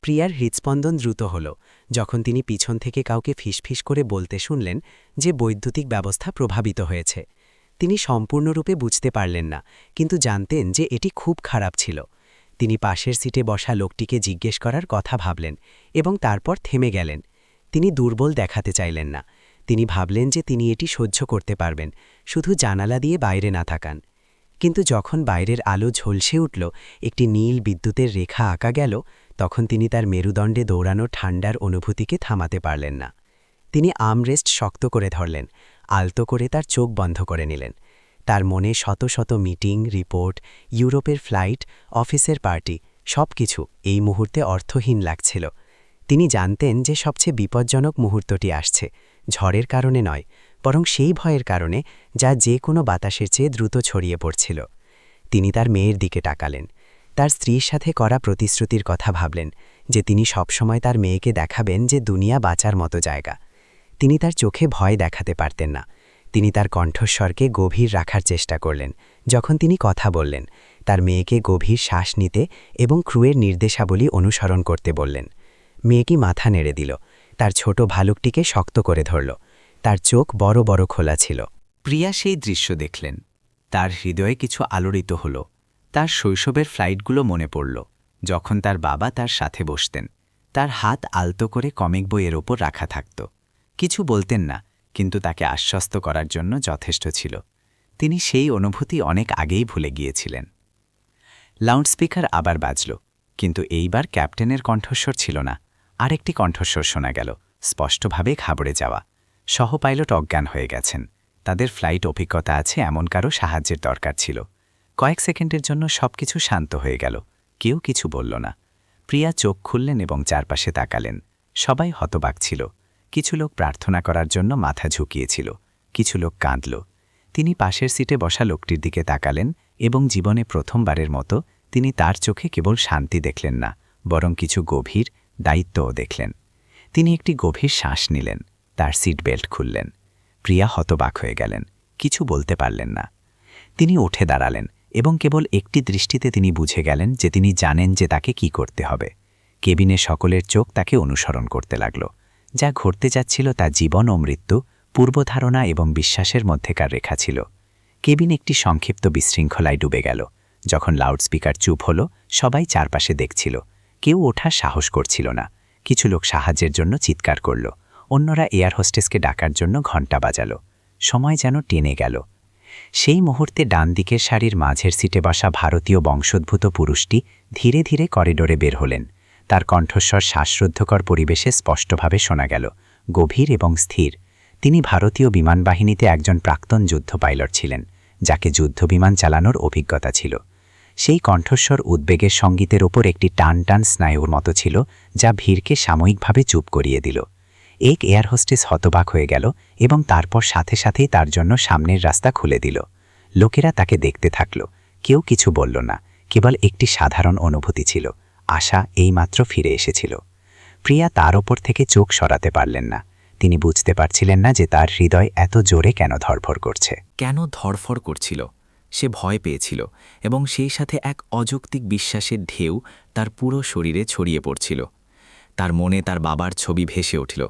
প্রিয়ার হৃৎস্পন্দন দ্রুত হল যখন তিনি পিছন থেকে কাউকে ফিসফিস করে বলতে শুনলেন যে বৈদ্যুতিক ব্যবস্থা প্রভাবিত হয়েছে। তিনি সম্পূর্ণরূপে বুঝতে পারলেন না, কিন্তু জানতেন যে এটি খুব খারাপ ছিল। তিনি পাশের সিটে বসা লোকটিকে জিজ্ঞেস করার কথা ভাবলেন এবং তারপর থেমে গেলেন। তিনি দুর্বল দেখাতে চাইলেন না। তিনি ভাবলেন যে তিনি এটি সহ্য করতে পারবেন, শুধু জানালা দিয়ে বাইরে না তাকান। কিন্তু যখন বাইরের আলো ঝলসে উঠল, একটি নীল বিদ্যুতের রেখা আঁকা গেল, তখন তিনি তার মেরুদণ্ডে দৌড়ানো ঠান্ডার অনুভূতিকে থামাতে পারলেন না। তিনি আর্মরেস্ট শক্ত করে ধরলেন, আলতো করে তার চোখ বন্ধ করে নিলেন। তার মনে শত শত মিটিং, রিপোর্ট, ইউরোপের ফ্লাইট, অফিসের পার্টি, সব কিছু এই মুহূর্তে অর্থহীন লাগছিল। তিনি জানতেন যে সবচেয়ে বিপজ্জনক মুহূর্তটি আসছে, ঝড়ের কারণে নয়, বরং সেই ভয়ের কারণে যা যে কোনো বাতাসের চেয়ে দ্রুত ছড়িয়ে পড়ছিল। তিনি তার মেয়ের দিকে তাকালেন। তার স্ত্রীর সাথে করা প্রতিশ্রুতির কথা ভাবলেন যে তিনি সবসময় তার মেয়েকে দেখাবেন যে দুনিয়া বাঁচার মতো জায়গা। তিনি তার চোখে ভয় দেখাতে পারতেন না। তিনি তার কণ্ঠস্বরকে গভীর রাখার চেষ্টা করলেন যখন তিনি কথা বললেন, তার মেয়েকে গভীর শ্বাস নিতে এবং ক্রুয়ের নির্দেশাবলী অনুসরণ করতে বললেন। মেয়েটি মাথা নেড়ে দিল, তার ছোট ভালুকটিকে শক্ত করে ধরল। তার চোখ বড় বড় খোলা ছিল। প্রিয়া সেই দৃশ্য দেখলেন। তার হৃদয়ে কিছু আলোড়িত হল। তার শৈশবের ফ্লাইটগুলো মনে পড়ল, যখন তার বাবা তার সাথে বসতেন। তার হাত আলতো করে কমিক বইয়ের ওপর রাখা থাকত। কিছু বলতেন না, কিন্তু তাকে আশ্বস্ত করার জন্য যথেষ্ট ছিল। তিনি সেই অনুভূতি অনেক আগেই ভুলে গিয়েছিলেন। লাউডস্পিকার আবার বাজল, কিন্তু এইবার ক্যাপ্টেনের কণ্ঠস্বর ছিল না। আরেকটি কণ্ঠস্বর শোনা গেল, স্পষ্টভাবে ঘাবড়ে যাওয়া। সহপাইলট অজ্ঞান হয়ে গেছেন। তাদের ফ্লাইট অভিজ্ঞতা আছে, এমন কারো সাহায্যের দরকার ছিল। কয়েক সেকেন্ডের জন্য সবকিছু শান্ত হয়ে গেল। কেউ কিছু বলল না। প্রিয়া চোখ খুললেন এবং চারপাশে তাকালেন। সবাই হতবাক ছিল। কিছু লোক প্রার্থনা করার জন্য মাথা ঝুঁকিয়েছিল, কিছু লোক কাঁদল। তিনি পাশের সিটে বসা লোকটির দিকে তাকালেন এবং জীবনে প্রথমবারের মতো তিনি তার চোখে কেবল শান্তি দেখলেন না, বরং কিছু গভীর দায়িত্বও দেখলেন। তিনি একটি গভীর শ্বাস নিলেন, তার সিট বেল্ট খুললেন। প্রিয়া হতবাক হয়ে গেলেন, কিছু বলতে পারলেন না। তিনি উঠে দাঁড়ালেন এবং কেবল একটি দৃষ্টিতে তিনি বুঝে গেলেন যে তিনি জানেন যে তাকে কি করতে হবে। কেবিনে সকলের চোখ তাকে অনুসরণ করতে লাগল। যা ঘটতে যাচ্ছিল তা জীবন ও মৃত্যু, পূর্বধারণা এবং বিশ্বাসের মধ্যেকার রেখা ছিল। কেবিন একটি সংক্ষিপ্ত বিশৃঙ্খলায় ডুবে গেল। যখন লাউডস্পিকার চুপ হল, সবাই চারপাশে দেখছিল। কেউ ওঠার সাহস করছিল না। কিছু লোক সাহায্যের জন্য চিৎকার করল, অন্যরা এয়ার হোস্টেসকে ডাকার জন্য ঘণ্টা বাজাল। সময় যেন টেনে গেল। সেই মুহূর্তে ডান দিকের সারির মাঝের সিটে বসা ভারতীয় বংশোদ্ভূত পুরুষটি ধীরে ধীরে করিডোরে বের হলেন। তার কণ্ঠস্বর শ্বাসরুদ্ধকর পরিবেশে স্পষ্টভাবে শোনা গেল, গভীর এবং স্থির। তিনি ভারতীয় বিমানবাহিনীতে একজন প্রাক্তন যুদ্ধ পাইলট ছিলেন, যাকে যুদ্ধবিমান চালানোর অভিজ্ঞতা ছিল। সেই কণ্ঠস্বর উদ্বেগের সঙ্গীতের ওপর একটি টান টান স্নায়ুর মতো ছিল, যা ভিড়কে সাময়িকভাবে চুপ করিয়ে দিল। এক এয়ার হোস্টেস হতবাক হয়ে গেল এবং তারপর সাথে সাথেই তার জন্য সামনের রাস্তা খুলে দিল। লোকেরা তাকে দেখতে থাকল। কেউ কিছু বলল না, কেবল একটি সাধারণ অনুভূতি ছিল, আশা এইমাত্র ফিরে এসেছিল। প্রিয়া তার ওপর থেকে চোখ সরাতে পারলেন না। তিনি বুঝতে পারছিলেন না যে তার হৃদয় এত জোরে কেন ধড়ফড় করছে। কেন ধড়ফড় করছিল? সে ভয় পেয়েছিল এবং সেই সাথে এক অযৌক্তিক বিশ্বাসের ঢেউ তার পুরো শরীরে ছড়িয়ে পড়ছিল। তার মনে তার বাবার ছবি ভেসে উঠল,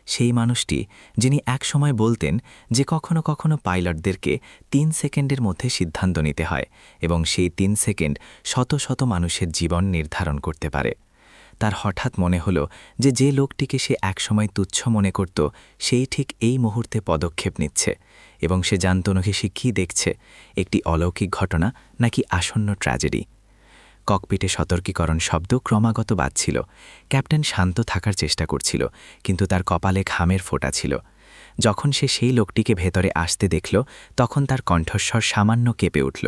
সেই মানুষটি যিনি একসময় বলতেন যে কখনো কখনো পাইলটদেরকে ৩ সেকেন্ডের মধ্যে সিদ্ধান্ত নিতে হয় এবং সেই ৩ সেকেন্ড শত শত মানুষের জীবন নির্ধারণ করতে পারে। তার হঠাৎ মনে হল যে যে লোকটিকে সে একসময় তুচ্ছ মনে করত, সেই ঠিক এই মুহূর্তে পদক্ষেপ নিচ্ছে এবং সে জানত না সে কী দেখছে, একটি অলৌকিক ঘটনা নাকি আসন্ন ট্র্যাজেডি। ককপিটে সতর্কীকরণ শব্দ ক্রমাগত বাজছিল। ক্যাপ্টেন শান্ত থাকার চেষ্টা করছিল, কিন্তু তার কপালে ঘামের ফোঁটা ছিল। যখন সে সেই লোকটিকে ভেতরে আসতে দেখল, তখন তার কণ্ঠস্বর সামান্য কেঁপে উঠল।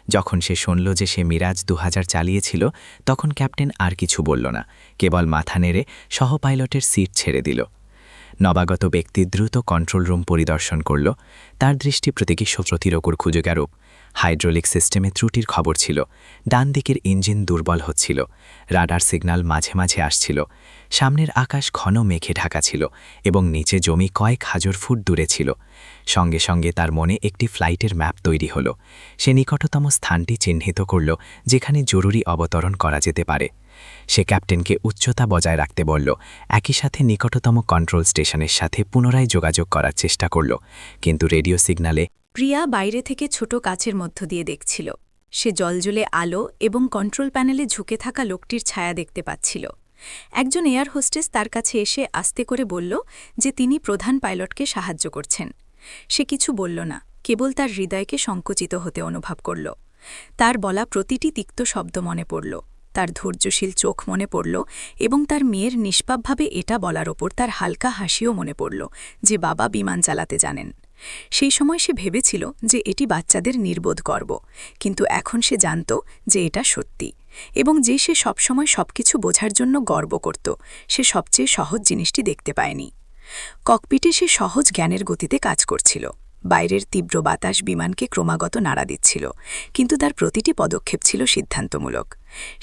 যখন সে শুনল যে সে মিরাজ ২০০০ চালিয়েছিল, তখন ক্যাপ্টেন আর কিছু বলল না, কেবল মাথা নেড়ে সহ পাইলটের সিট ছেড়ে দিল। নবাগত ব্যক্তি দ্রুত কন্ট্রোল রুম পরিদর্শন করল। তার দৃষ্টি প্রতিরোধ খুঁজেগারূপ। হাইড্রোলিক সিস্টেমে ত্রুটির খবর ছিল। ডান দিকের ইঞ্জিন দুর্বল হচ্ছিল। রাডার সিগন্যাল মাঝে মাঝে আসছিল। সামনের আকাশ ঘন মেঘে ঢাকা ছিল এবং নিচে জমি কয়েক হাজার ফুট দূরে ছিল। সঙ্গে সঙ্গে তার মনে একটি ফ্লাইটের ম্যাপ তৈরি হল। সে নিকটতম স্থানটি চিহ্নিত করল যেখানে জরুরি অবতরণ করা যেতে পারে। সে ক্যাপ্টেনকে উচ্চতা বজায় রাখতে বলল, একই সাথে নিকটতম কন্ট্রোল স্টেশনের সাথে পুনরায় যোগাযোগ করার চেষ্টা করল, কিন্তু রেডিও সিগন্যালে প্রিয়া বাইরে থেকে ছোট কাচের মধ্য দিয়ে দেখছিল। সে জলজলে আলো এবং কন্ট্রোল প্যানেলে ঝুঁকে থাকা লোকটির ছায়া দেখতে পাচ্ছিল। একজন এয়ার হোস্টেস তার কাছে এসে আস্তে করে বলল যে তিনি প্রধান পাইলটকে সাহায্য করছেন। সে কিছু বলল না, কেবল তার হৃদয়কে সংকুচিত হতে অনুভব করল। তার বলা প্রতিটি তিক্ত শব্দ মনে পড়ল, তার ধৈর্যশীল চোখ মনে পড়ল এবং তার মেয়ের নিষ্পাপভাবে এটা বলার ওপর তার হালকা হাসিও মনে পড়ল যে বাবা বিমান চালাতে জানেন। সেই সময় সে ভেবেছিল যে এটি বাচ্চাদের নির্বোধ গর্ব, কিন্তু এখন সে জানত যে এটা সত্যি এবং যে সে সবসময় সবকিছু বোঝার জন্য গর্ব করত, সে সবচেয়ে সহজ জিনিসটি দেখতে পায়নি। ককপিটে সে সহজ জ্ঞানের গতিতে কাজ করছিল। বাইরের তীব্র বাতাস বিমানকে ক্রমাগত নাড়া দিচ্ছিল, কিন্তু তার প্রতিটি পদক্ষেপ ছিল সিদ্ধান্তমূলক।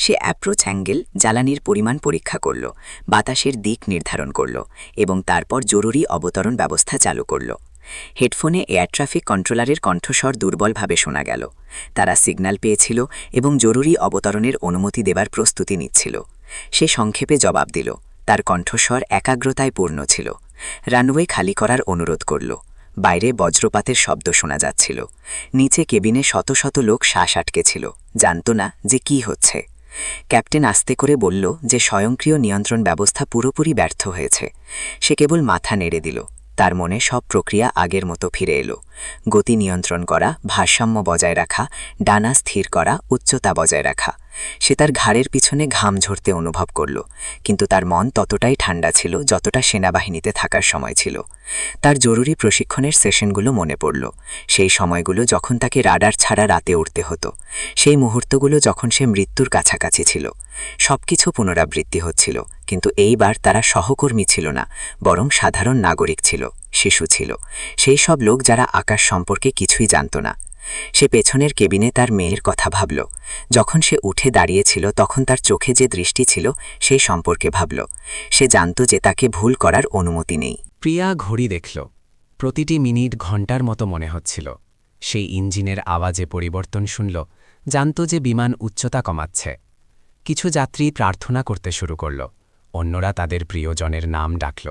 সে অ্যাপ্রোচ অ্যাঙ্গেল, জ্বালানির পরিমাণ পরীক্ষা করল, বাতাসের দিক নির্ধারণ করল এবং তারপর জরুরি অবতরণ ব্যবস্থা চালু করল। হেডফোনে এয়ার ট্রাফিক কন্ট্রোলারের কণ্ঠস্বর দুর্বলভাবে শোনা গেল। তারা সিগন্যাল পেয়েছিল এবং জরুরি অবতরণের অনুমতি দেবার প্রস্তুতি নিচ্ছিল। সে সংক্ষেপে জবাব দিল। তার কণ্ঠস্বর একাগ্রতায় পূর্ণ ছিল। রানওয়ে খালি করার অনুরোধ করল। বাইরে বজ্রপাতের শব্দ শোনা যাচ্ছিল। নিচে কেবিনে শত শত লোক শ্বাস আটকে ছিল, জানত না যে কি হচ্ছে। ক্যাপ্টেন আস্তে করে বলল যে স্বয়ংক্রিয় নিয়ন্ত্রণ ব্যবস্থা পুরোপুরি ব্যর্থ হয়েছে। সে কেবল মাথা নেড়ে দিল। তার মনে সব প্রক্রিয়া আগের মতো ফিরে এলো। গতি নিয়ন্ত্রণ করা, ভারসাম্য বজায় রাখা, ডানা স্থির করা, উচ্চতা বজায় রাখা। সে তার ঘাড়ের পিছনে ঘাম ঝরতে অনুভব করল, কিন্তু তার মন ততটাই ঠান্ডা ছিল যতটা সেনাবাহিনীতে থাকার সময় ছিল। তার জরুরি প্রশিক্ষণের সেশনগুলো মনে পড়ল, সেই সময়গুলো যখন তাকে রাডার ছাড়া রাতে উঠতে হতো, সেই মুহূর্তগুলো যখন সে মৃত্যুর কাছাকাছি ছিল। সবকিছু পুনরাবৃত্তি হচ্ছিল, কিন্তু এইবার তারা সহকর্মী ছিল না, বরং সাধারণ নাগরিক ছিল, শিশু ছিল, সেই সব লোক যারা আকাশ সম্পর্কে কিছুই জানত না। সে পেছনের কেবিনে তার মেয়ের কথা ভাবল। যখন সে উঠে দাঁড়িয়েছিল তখন তার চোখে যে দৃষ্টি ছিল সেই সম্পর্কে ভাবল। সে জানত যে তাকে ভুল করার অনুমতি নেই। প্রিয়া ঘড়ি দেখল। প্রতিটি মিনিট ঘণ্টার মতো মনে হচ্ছিল। সেই ইঞ্জিনের আওয়াজে পরিবর্তন শুনল, জানত যে বিমান উচ্চতা কমাচ্ছে। কিছু যাত্রী প্রার্থনা করতে শুরু করল, অন্যরা তাদের প্রিয়জনের নাম ডাকল।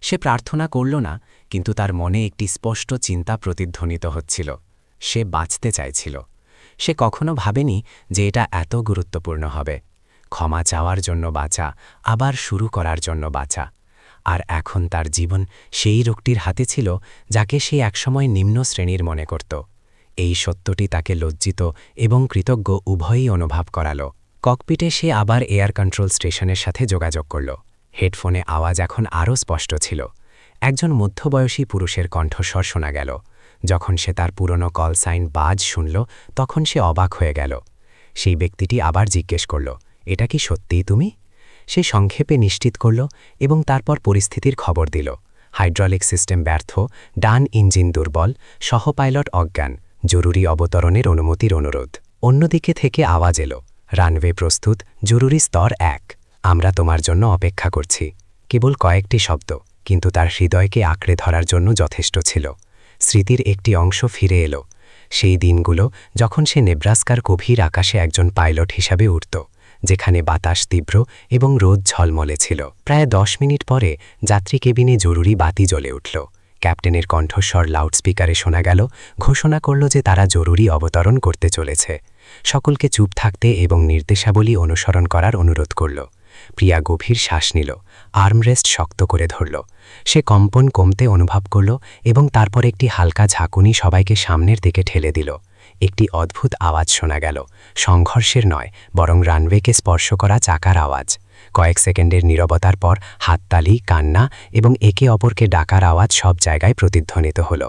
সে প্রার্থনা করল না, কিন্তু তার মনে একটি স্পষ্ট চিন্তা প্রতিধ্বনিত হচ্ছিল। সে বাঁচতে চাইছিল। সে কখনো ভাবেনি যে এটা এত গুরুত্বপূর্ণ হবে। ক্ষমা চাওয়ার জন্য বাঁচা, আবার শুরু করার জন্য বাঁচা। আর এখন তার জীবন সেই রোগটির হাতে ছিল যাকে সে একসময় নিম্ন শ্রেণীর মনে করত। এই সত্যটি তাকে লজ্জিত এবং কৃতজ্ঞ উভয়ই অনুভব করাল। ককপিটে সে আবার এয়ার কন্ট্রোল স্টেশনের সাথে যোগাযোগ করল। হেডফোনে আওয়াজ এখন আরও স্পষ্ট ছিল। একজন মধ্যবয়সী পুরুষের কণ্ঠস্বর শোনা গেল। যখন সে তার পুরনো কল সাইন বাজ শুনল, তখন সে অবাক হয়ে গেল। সেই ব্যক্তিটি আবার জিজ্ঞেস করল, এটা কি সত্যিই তুমি? সে সংক্ষেপে নিশ্চিত করল এবং তারপর পরিস্থিতির খবর দিল। হাইড্রলিক সিস্টেম ব্যর্থ, ডান ইঞ্জিন দুর্বল, সহ পাইলট অজ্ঞান, জরুরি অবতরণের অনুমতির অনুরোধ। অন্যদিকে থেকে আওয়াজ এলো, রানওয়ে প্রস্তুত, জরুরি স্তর 1, আমরা তোমার জন্য অপেক্ষা করছি। কেবল কয়েকটি শব্দ, কিন্তু তার হৃদয়কে আঁকড়ে ধরার জন্য যথেষ্ট ছিল। স্মৃতির একটি অংশ ফিরে এলো, সেই দিনগুলো যখন সে নেব্রাস্কার গভীর আকাশে একজন পাইলট হিসাবে উড়ত, যেখানে বাতাস তীব্র এবং রোদ ঝলমলে ছিল। প্রায় 10 মিনিট পরে যাত্রী কেবিনে জরুরি বাতি জ্বলে উঠল। ক্যাপ্টেনের কণ্ঠস্বর লাউডস্পিকারে শোনা গেল, ঘোষণা করল যে তারা জরুরি অবতরণ করতে চলেছে। সকলকে চুপ থাকতে এবং নির্দেশাবলী অনুসরণ করার অনুরোধ করল। প্রিয়া গভীর শ্বাস নিল, আর্মরেস্ট শক্ত করে ধরল। সে কম্পন কমতে অনুভব করল এবং তারপর একটি হালকা ঝাঁকুনি সবাইকে সামনের দিকে ঠেলে দিল। একটি অদ্ভুত আওয়াজ শোনা গেল, সংঘর্ষের নয়, বরং রানওয়েকে স্পর্শ করা চাকার আওয়াজ। কয়েক সেকেন্ডের নীরবতার পর হাততালি, কান্না এবং একে অপরকে ডাকার আওয়াজ সব জায়গায় প্রতিধ্বনিত হল।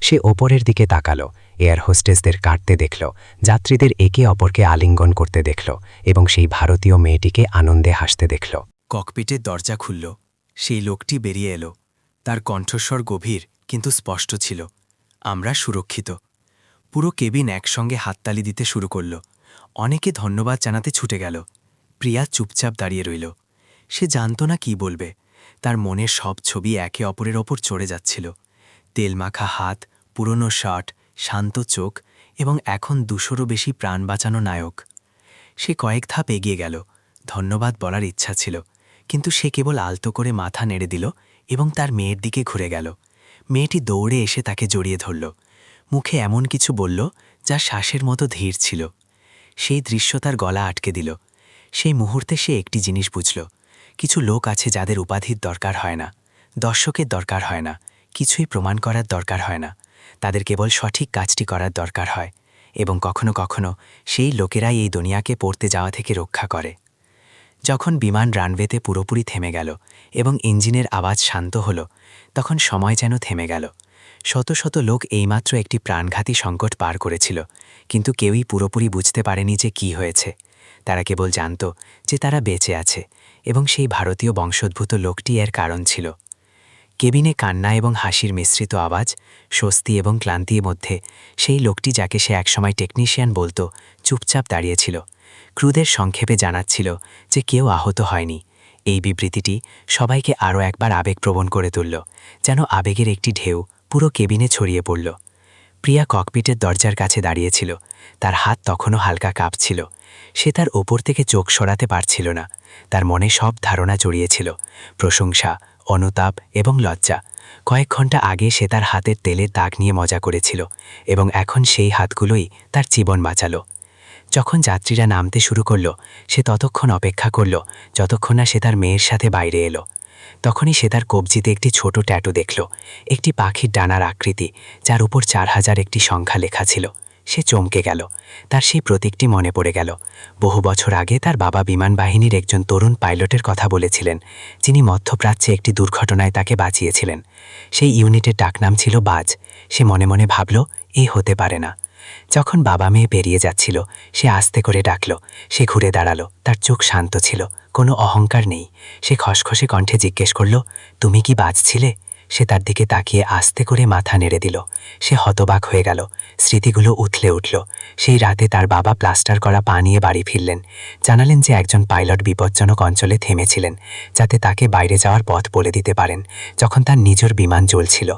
সে ওপরের দিকে তাকালো, এয়ার হোস্টেসদের কাটতে দেখল, যাত্রীদের একে অপরকে আলিঙ্গন করতে দেখল এবং সেই ভারতীয় মেয়েটিকে আনন্দে হাসতে দেখল। ককপিটের দরজা খুলল। সেই লোকটি বেরিয়ে এলো। তার কণ্ঠস্বর গভীর কিন্তু স্পষ্ট ছিল, আমরা সুরক্ষিত। পুরো কেবিন একসঙ্গে হাততালি দিতে শুরু করল। অনেকে ধন্যবাদ জানাতে ছুটে গেল। প্রিয়া চুপচাপ দাঁড়িয়ে রইল। সে জানত না কি বলবে। তার মনের সব ছবি একে অপরের ওপর চড়ে যাচ্ছিল। তেলমাখা হাত, পুরনো শার্ট, শান্ত চোখ এবং এখন 200রও বেশি প্রাণ বাঁচানো নায়ক। সে কয়েক ধাপ এগিয়ে গেল। ধন্যবাদ বলার ইচ্ছা ছিল, কিন্তু সে কেবল আলতো করে মাথা নেড়ে দিল এবং তার মেয়ের দিকে ঘুরে গেল। মেয়েটি দৌড়ে এসে তাকে জড়িয়ে ধরল। মুখে এমন কিছু বলল যা শ্বাসের মতো ধীর ছিল। সেই দৃশ্য তার গলা আটকে দিল। সেই মুহূর্তে সে একটি জিনিস বুঝল, কিছু লোক আছে যাদের উপাধির দরকার হয় না, দর্শকের দরকার হয় না, কিছুই প্রমাণ করার দরকার হয় না। তাদের কেবল সঠিক কাজটি করার দরকার হয়, এবং কখনো কখনো সেই লোকেরাই এই দুনিয়াকে পড়তে যাওয়া থেকে রক্ষা করে। যখন বিমান রানওয়েতে পুরোপুরি থেমে গেল এবং ইঞ্জিনের আওয়াজ শান্ত হল, তখন সময় যেন থেমে গেল। শত শত লোক এইমাত্র একটি প্রাণঘাতী সংকট পার করেছিল, কিন্তু কেউই পুরোপুরি বুঝতে পারেনি যে কি হয়েছে। তারা কেবল জানত যে তারা বেঁচে আছে, এবং সেই ভারতীয় বংশোদ্ভূত লোকটি এর কারণ ছিল। কেবিনে কান্না এবং হাসির মিশ্রিত আওয়াজ, স্বস্তি এবং ক্লান্তির মধ্যে সেই লোকটি যাকে সে একসময় টেকনিশিয়ান বলতো, চুপচাপ দাঁড়িয়েছিল। ক্রুদের সংক্ষেপে জানাচ্ছিল যে কেউ আহত হয়নি। এই বিবৃতিটি সবাইকে আরও একবার আবেগপ্রবণ করে তুলল, যেন আবেগের একটি ঢেউ পুরো কেবিনে ছড়িয়ে পড়ল। প্রিয়া ককপিটের দরজার কাছে দাঁড়িয়েছিল। তার হাত তখনও হালকা কাঁপছিল। সে তার ওপর থেকে চোখ সরাতে পারছিল না। তার মনে সব ধারণা জড়িয়েছিল, প্রশংসা, অনুতাপ এবং লজ্জা। কয়েক ঘন্টা আগে সে তার হাতের তেলের দাগ নিয়ে মজা করেছিল, এবং এখন সেই হাতগুলোই তার জীবন বাঁচালো। যখন যাত্রীরা নামতে শুরু করল, সে ততক্ষণ অপেক্ষা করল যতক্ষণ না সে তার মেয়ের সাথে বাইরে এলো। তখনই সে তার কবজিতে একটি ছোট ট্যাটু দেখল, একটি পাখির ডানার আকৃতি, যার উপর 4000 একটি সংখ্যা লেখা ছিল। সে চমকে গেল। তার সেই প্রতীকটি মনে পড়ে গেল। বহু বছর আগে তার বাবা বিমান বাহিনীর একজন তরুণ পাইলটের কথা বলেছিলেন, যিনি মধ্যপ্রাচ্যে একটি দুর্ঘটনায় তাকে বাঁচিয়েছিলেন। সেই ইউনিটের ডাকনাম ছিল বাজ। সে মনে মনে ভাবল, এই হতে পারে না। যখন বাবা মেয়ে পেরিয়ে যাচ্ছিল, সে আস্তে করে ডাকল। সে ঘুরে দাঁড়ালো। তার চোখ শান্ত ছিল, কোনো অহংকার নেই। সে খসখসে কণ্ঠে জিজ্ঞেস করল, তুমি কি বাজ ছিলে? সে তার দিকে তাকিয়ে আস্তে করে মাথা নেড়ে দিল। সে হতবাক হয়ে গেল। স্মৃতিগুলো উথলে উঠল। সেই রাতে তার বাবা প্লাস্টার করা পা নিয়ে বাড়ি ফিরলেন। জানালেন যে একজন পাইলট বিপজ্জনক অঞ্চলে থেমেছিলেন, যাতে তাকে বাইরে যাওয়ার পথ বলে দিতে পারেন, যখন তার নিজের বিমান জ্বলছিল।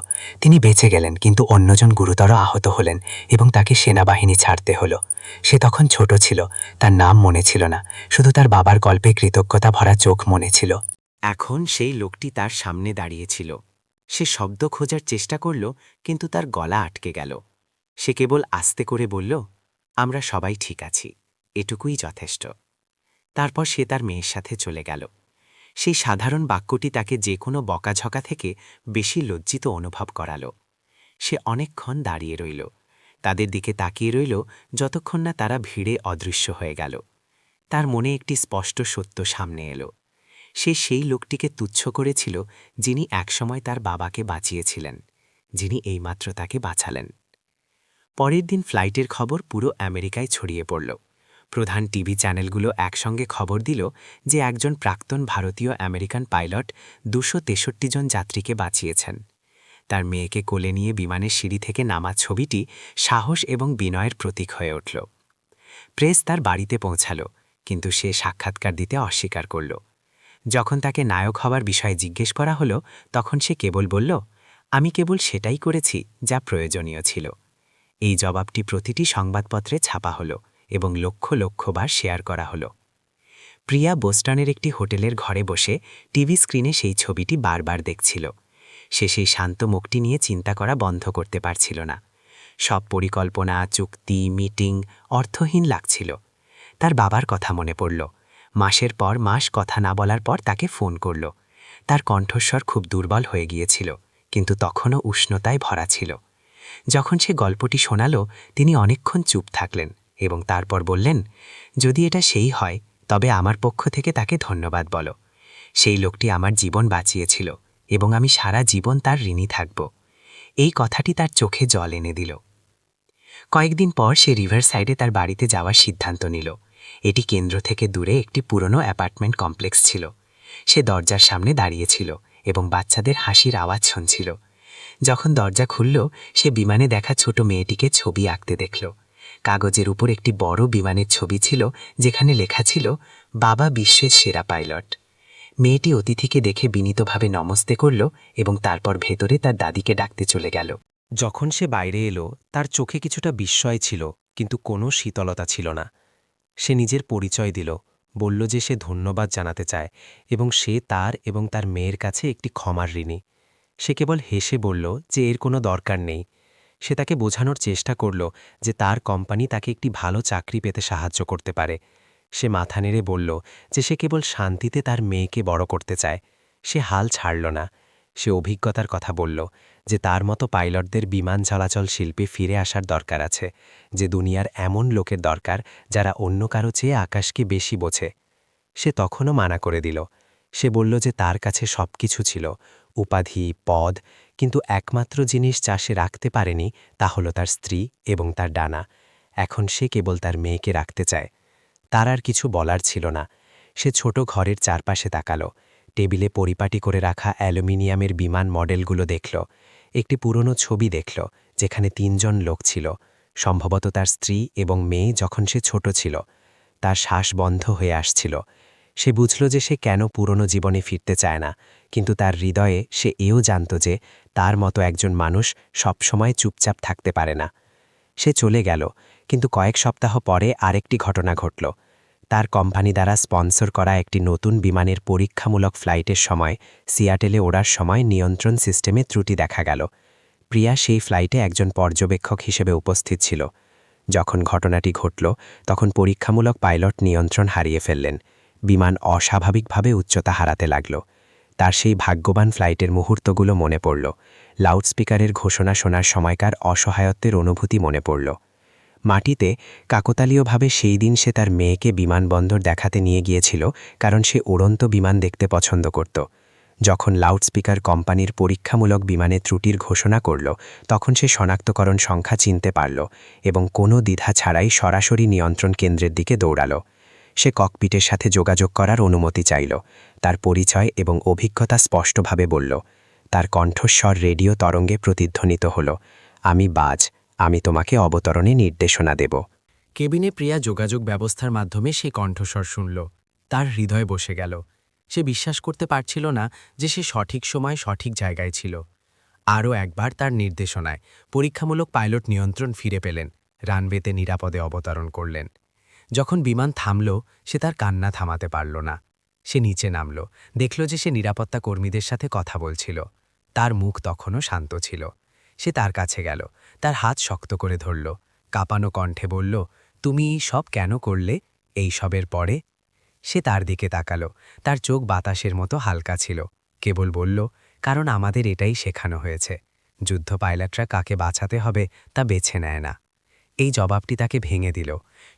তিনি বেঁচে গেলেন, কিন্তু অন্যজন গুরুতর আহত হলেন এবং তাকে সেনাবাহিনী ছাড়তে হলো। সে তখন ছোট ছিল, তার নাম মনে ছিল না, শুধু তার বাবার গল্পে কৃতজ্ঞতা ভরা চোখ মনে ছিল। এখন সেই লোকটি তার সামনে দাঁড়িয়েছিল। সে শব্দ খোঁজার চেষ্টা করল, কিন্তু তার গলা আটকে গেল। সে কেবল আস্তে করে বলল, আমরা সবাই ঠিক আছি, এটুকুই যথেষ্ট। তারপর সে তার মেয়ের সাথে চলে গেল। সেই সাধারণ বাক্যটি তাকে যে কোনো বকাঝকা থেকে বেশি লজ্জিত অনুভব করাল। সে অনেকক্ষণ দাঁড়িয়ে রইল, তাদের দিকে তাকিয়ে রইল, যতক্ষণ না তারা ভিড়ে অদৃশ্য হয়ে গেল। তার মনে একটি স্পষ্ট সত্য সামনে এলো। সে সেই লোকটিকে তুচ্ছ করেছিল যিনি একসময় তার বাবাকে বাঁচিয়েছিলেন, যিনি এইমাত্র তাকে বাঁচালেন। পরের দিন ফ্লাইটের খবর পুরো আমেরিকায় ছড়িয়ে পড়ল। প্রধান টিভি চ্যানেলগুলো একসঙ্গে খবর দিল যে একজন প্রাক্তন ভারতীয় আমেরিকান পাইলট 263 জন যাত্রীকে বাঁচিয়েছেন। তার মেয়েকে কোলে নিয়ে বিমানের সিঁড়ি থেকে নামা ছবিটি সাহস এবং বিনয়ের প্রতীক হয়ে উঠল। প্রেস তার বাড়িতে পৌঁছাল, কিন্তু সে সাক্ষাৎকার দিতে অস্বীকার করল। যখন তাকে নায়ক হবার বিষয়ে জিজ্ঞেস করা হলো, তখন সে কেবল বলল, আমি কেবল সেটাই করেছি যা প্রয়োজনীয় ছিল। এই জবাবটি প্রতিটি সংবাদপত্রে ছাপা হলো এবং লক্ষ লক্ষবার শেয়ার করা হলো। প্রিয়া বোস্টনের একটি হোটেলের ঘরে বসে টিভি স্ক্রিনে সেই ছবিটি বারবার দেখছিল। সে সেই শান্ত মুখটি নিয়ে চিন্তা করা বন্ধ করতে পারছিল না। সব পরিকল্পনা, চুক্তি, মিটিং অর্থহীন লাগছিল। তার বাবার কথা মনে পড়ল। মাসের পর মাস কথা না বলার পর তাকে ফোন করল। তার কণ্ঠস্বর খুব দুর্বল হয়ে গিয়েছিল, কিন্তু তখনও উষ্ণতায় ভরা ছিল। যখন সে গল্পটি শোনাল, তিনি অনেকক্ষণ চুপ থাকলেন এবং তারপর বললেন, যদি এটা সেই হয় তবে আমার পক্ষ থেকে তাকে ধন্যবাদ বলো। সেই লোকটি আমার জীবন বাঁচিয়েছিল এবং আমি সারা জীবন তার ঋণী থাকব। এই কথাটি তার চোখে জল এনে দিল। কয়েকদিন পর সে রিভার সাইডে তার বাড়িতে যাওয়ার সিদ্ধান্ত নিল। এটি কেন্দ্র থেকে দূরে একটি পুরনো অ্যাপার্টমেন্ট কমপ্লেক্স ছিল। সে দরজার সামনে দাঁড়িয়েছিল এবং বাচ্চাদের হাসির আওয়াজ শুনছিল। যখন দরজা খুলল, সে বিমানে দেখা ছোট মেয়েটিকে ছবি আঁকতে দেখল। কাগজের উপর একটি বড় বিমানের ছবি ছিল, যেখানে লেখা ছিল, বাবা বিশ্বের সেরা পাইলট। মেয়েটি অতিথিকে দেখে বিনীতভাবে নমস্তে করল এবং তারপর ভেতরে তার দাদিকে ডাকতে চলে গেল। যখন সে বাইরে এলো, তার চোখে কিছুটা বিস্ময় ছিল, কিন্তু কোনো শীতলতা ছিল না। সে নিজের পরিচয় দিল, বলল যে সে ধন্যবাদ জানাতে চায় এবং সে তার এবং তার মেয়ের কাছে একটি ক্ষমার ঋণী। সে কেবল হেসে বলল যে এর কোনো দরকার নেই। সে তাকে বোঝানোর চেষ্টা করল যে তার কোম্পানি তাকে একটি ভালো চাকরি পেতে সাহায্য করতে পারে। সে মাথা নেড়ে বলল যে সে কেবল শান্তিতে তার মেয়েকে বড় করতে চায়। সে হাল ছাড়ল না। সে অভিজ্ঞতার কথা বলল যে তার মতো পাইলটদের বিমান চলাচল শিল্পে ফিরে আসার দরকার আছে, যে দুনিয়ার এমন লোকের দরকার যারা অন্য কারো চেয়ে আকাশকে বেশি বোঝে। সে তখনও মানা করে দিল। সে বলল যে তার কাছে সবকিছু ছিল, উপাধি, পদ, কিন্তু একমাত্র জিনিস যা সে রাখতে পারেনি তা হল তার স্ত্রী এবং তার ডানা। এখন সে কেবল তার মেয়েকে রাখতে চায়। তার আর কিছু বলার ছিল না। সে ছোট ঘরের চারপাশে তাকালো। টেবিলে পরিপাটি করে রাখা অ্যালুমিনিয়ামের বিমান মডেলগুলো দেখল। একটি পুরনো ছবি দেখল, যেখানে 3 জন লোক ছিল, সম্ভবত তার স্ত্রী এবং মেয়ে যখন সে ছোট ছিল। তার শ্বাস বন্ধ হয়ে আসছিল। সে বুঝল যে সে কেন পুরনো জীবনে ফিরতে চায় না, কিন্তু তার হৃদয়ে সে এও জানত যে তার মতো একজন মানুষ সবসময় চুপচাপ থাকতে পারে না। সে চলে গেল, কিন্তু কয়েক সপ্তাহ পরে আরেকটি ঘটনা ঘটল। তার কোম্পানি দ্বারা স্পন্সর করা একটি নতুন বিমানের পরীক্ষামূলক ফ্লাইটের সময় সিয়াটেলে ওড়ার সময় নিয়ন্ত্রণ সিস্টেমে ত্রুটি দেখা গেল। প্রিয়া সেই ফ্লাইটে একজন পর্যবেক্ষক হিসেবে উপস্থিত ছিল। যখন ঘটনাটি ঘটল, তখন পরীক্ষামূলক পাইলট নিয়ন্ত্রণ হারিয়ে ফেললেন। বিমান অস্বাভাবিকভাবে উচ্চতা হারাতে লাগল। তার সেই ভাগ্যবান ফ্লাইটের মুহূর্তগুলো মনে পড়ল। লাউডস্পিকারের ঘোষণা শোনার সময়কার অসহায়ত্বের অনুভূতি মনে পড়ল। মাটিতে কাকতালীয়ভাবে সেই দিন সে তার মেয়েকে বিমানবন্দর দেখাতে নিয়ে গিয়েছিল, কারণ সে উড়ন্ত বিমান দেখতে পছন্দ করত। যখন লাউডস্পিকার কোম্পানির পরীক্ষামূলক বিমানে ত্রুটির ঘোষণা করল, তখন সে শনাক্তকরণ সংখ্যা চিনতে পারল এবং কোনো দ্বিধা ছাড়াই সরাসরি নিয়ন্ত্রণ কেন্দ্রের দিকে দৌড়াল। সে ককপিটের সাথে যোগাযোগ করার অনুমতি চাইল। তার পরিচয় এবং অভিজ্ঞতা স্পষ্টভাবে বলল। তার কণ্ঠস্বর রেডিও তরঙ্গে প্রতিধ্বনিত হল, আমি বাজ, আমি তোমাকে অবতরণে নির্দেশনা দেব। কেবিনে প্রিয়া যোগাযোগ ব্যবস্থার মাধ্যমে সে কণ্ঠস্বর শুনল। তার হৃদয় বসে গেল। সে বিশ্বাস করতে পারছিল না যে সে সঠিক সময় সঠিক জায়গায় ছিল। আরও একবার তার নির্দেশনায় পরীক্ষামূলক পাইলট নিয়ন্ত্রণ ফিরে পেলেন, রানওয়েতে নিরাপদে অবতরণ করলেন। যখন বিমান থামল, সে তার কান্না থামাতে পারল না। সে নিচে নামল, দেখল যে সে নিরাপত্তা কর্মীদের সাথে কথা বলছিল। তার মুখ তখনও শান্ত ছিল। সে তার কাছে গেল, তার হাত শক্ত করে ধরল, কাঁপানো কণ্ঠে বলল, তুমি সব কেন করলে এই সবের পরে? সে তার দিকে তাকালো। তার চোখ বাতাসের মতো হালকা ছিল। কেবল বলল, কারণ আমাদের এটাই শেখানো হয়েছে, যুদ্ধ পাইলটরা কাকে বাঁচাতে হবে তা বেছে নেয় না। এই জবাবটি তাকে ভেঙে দিল।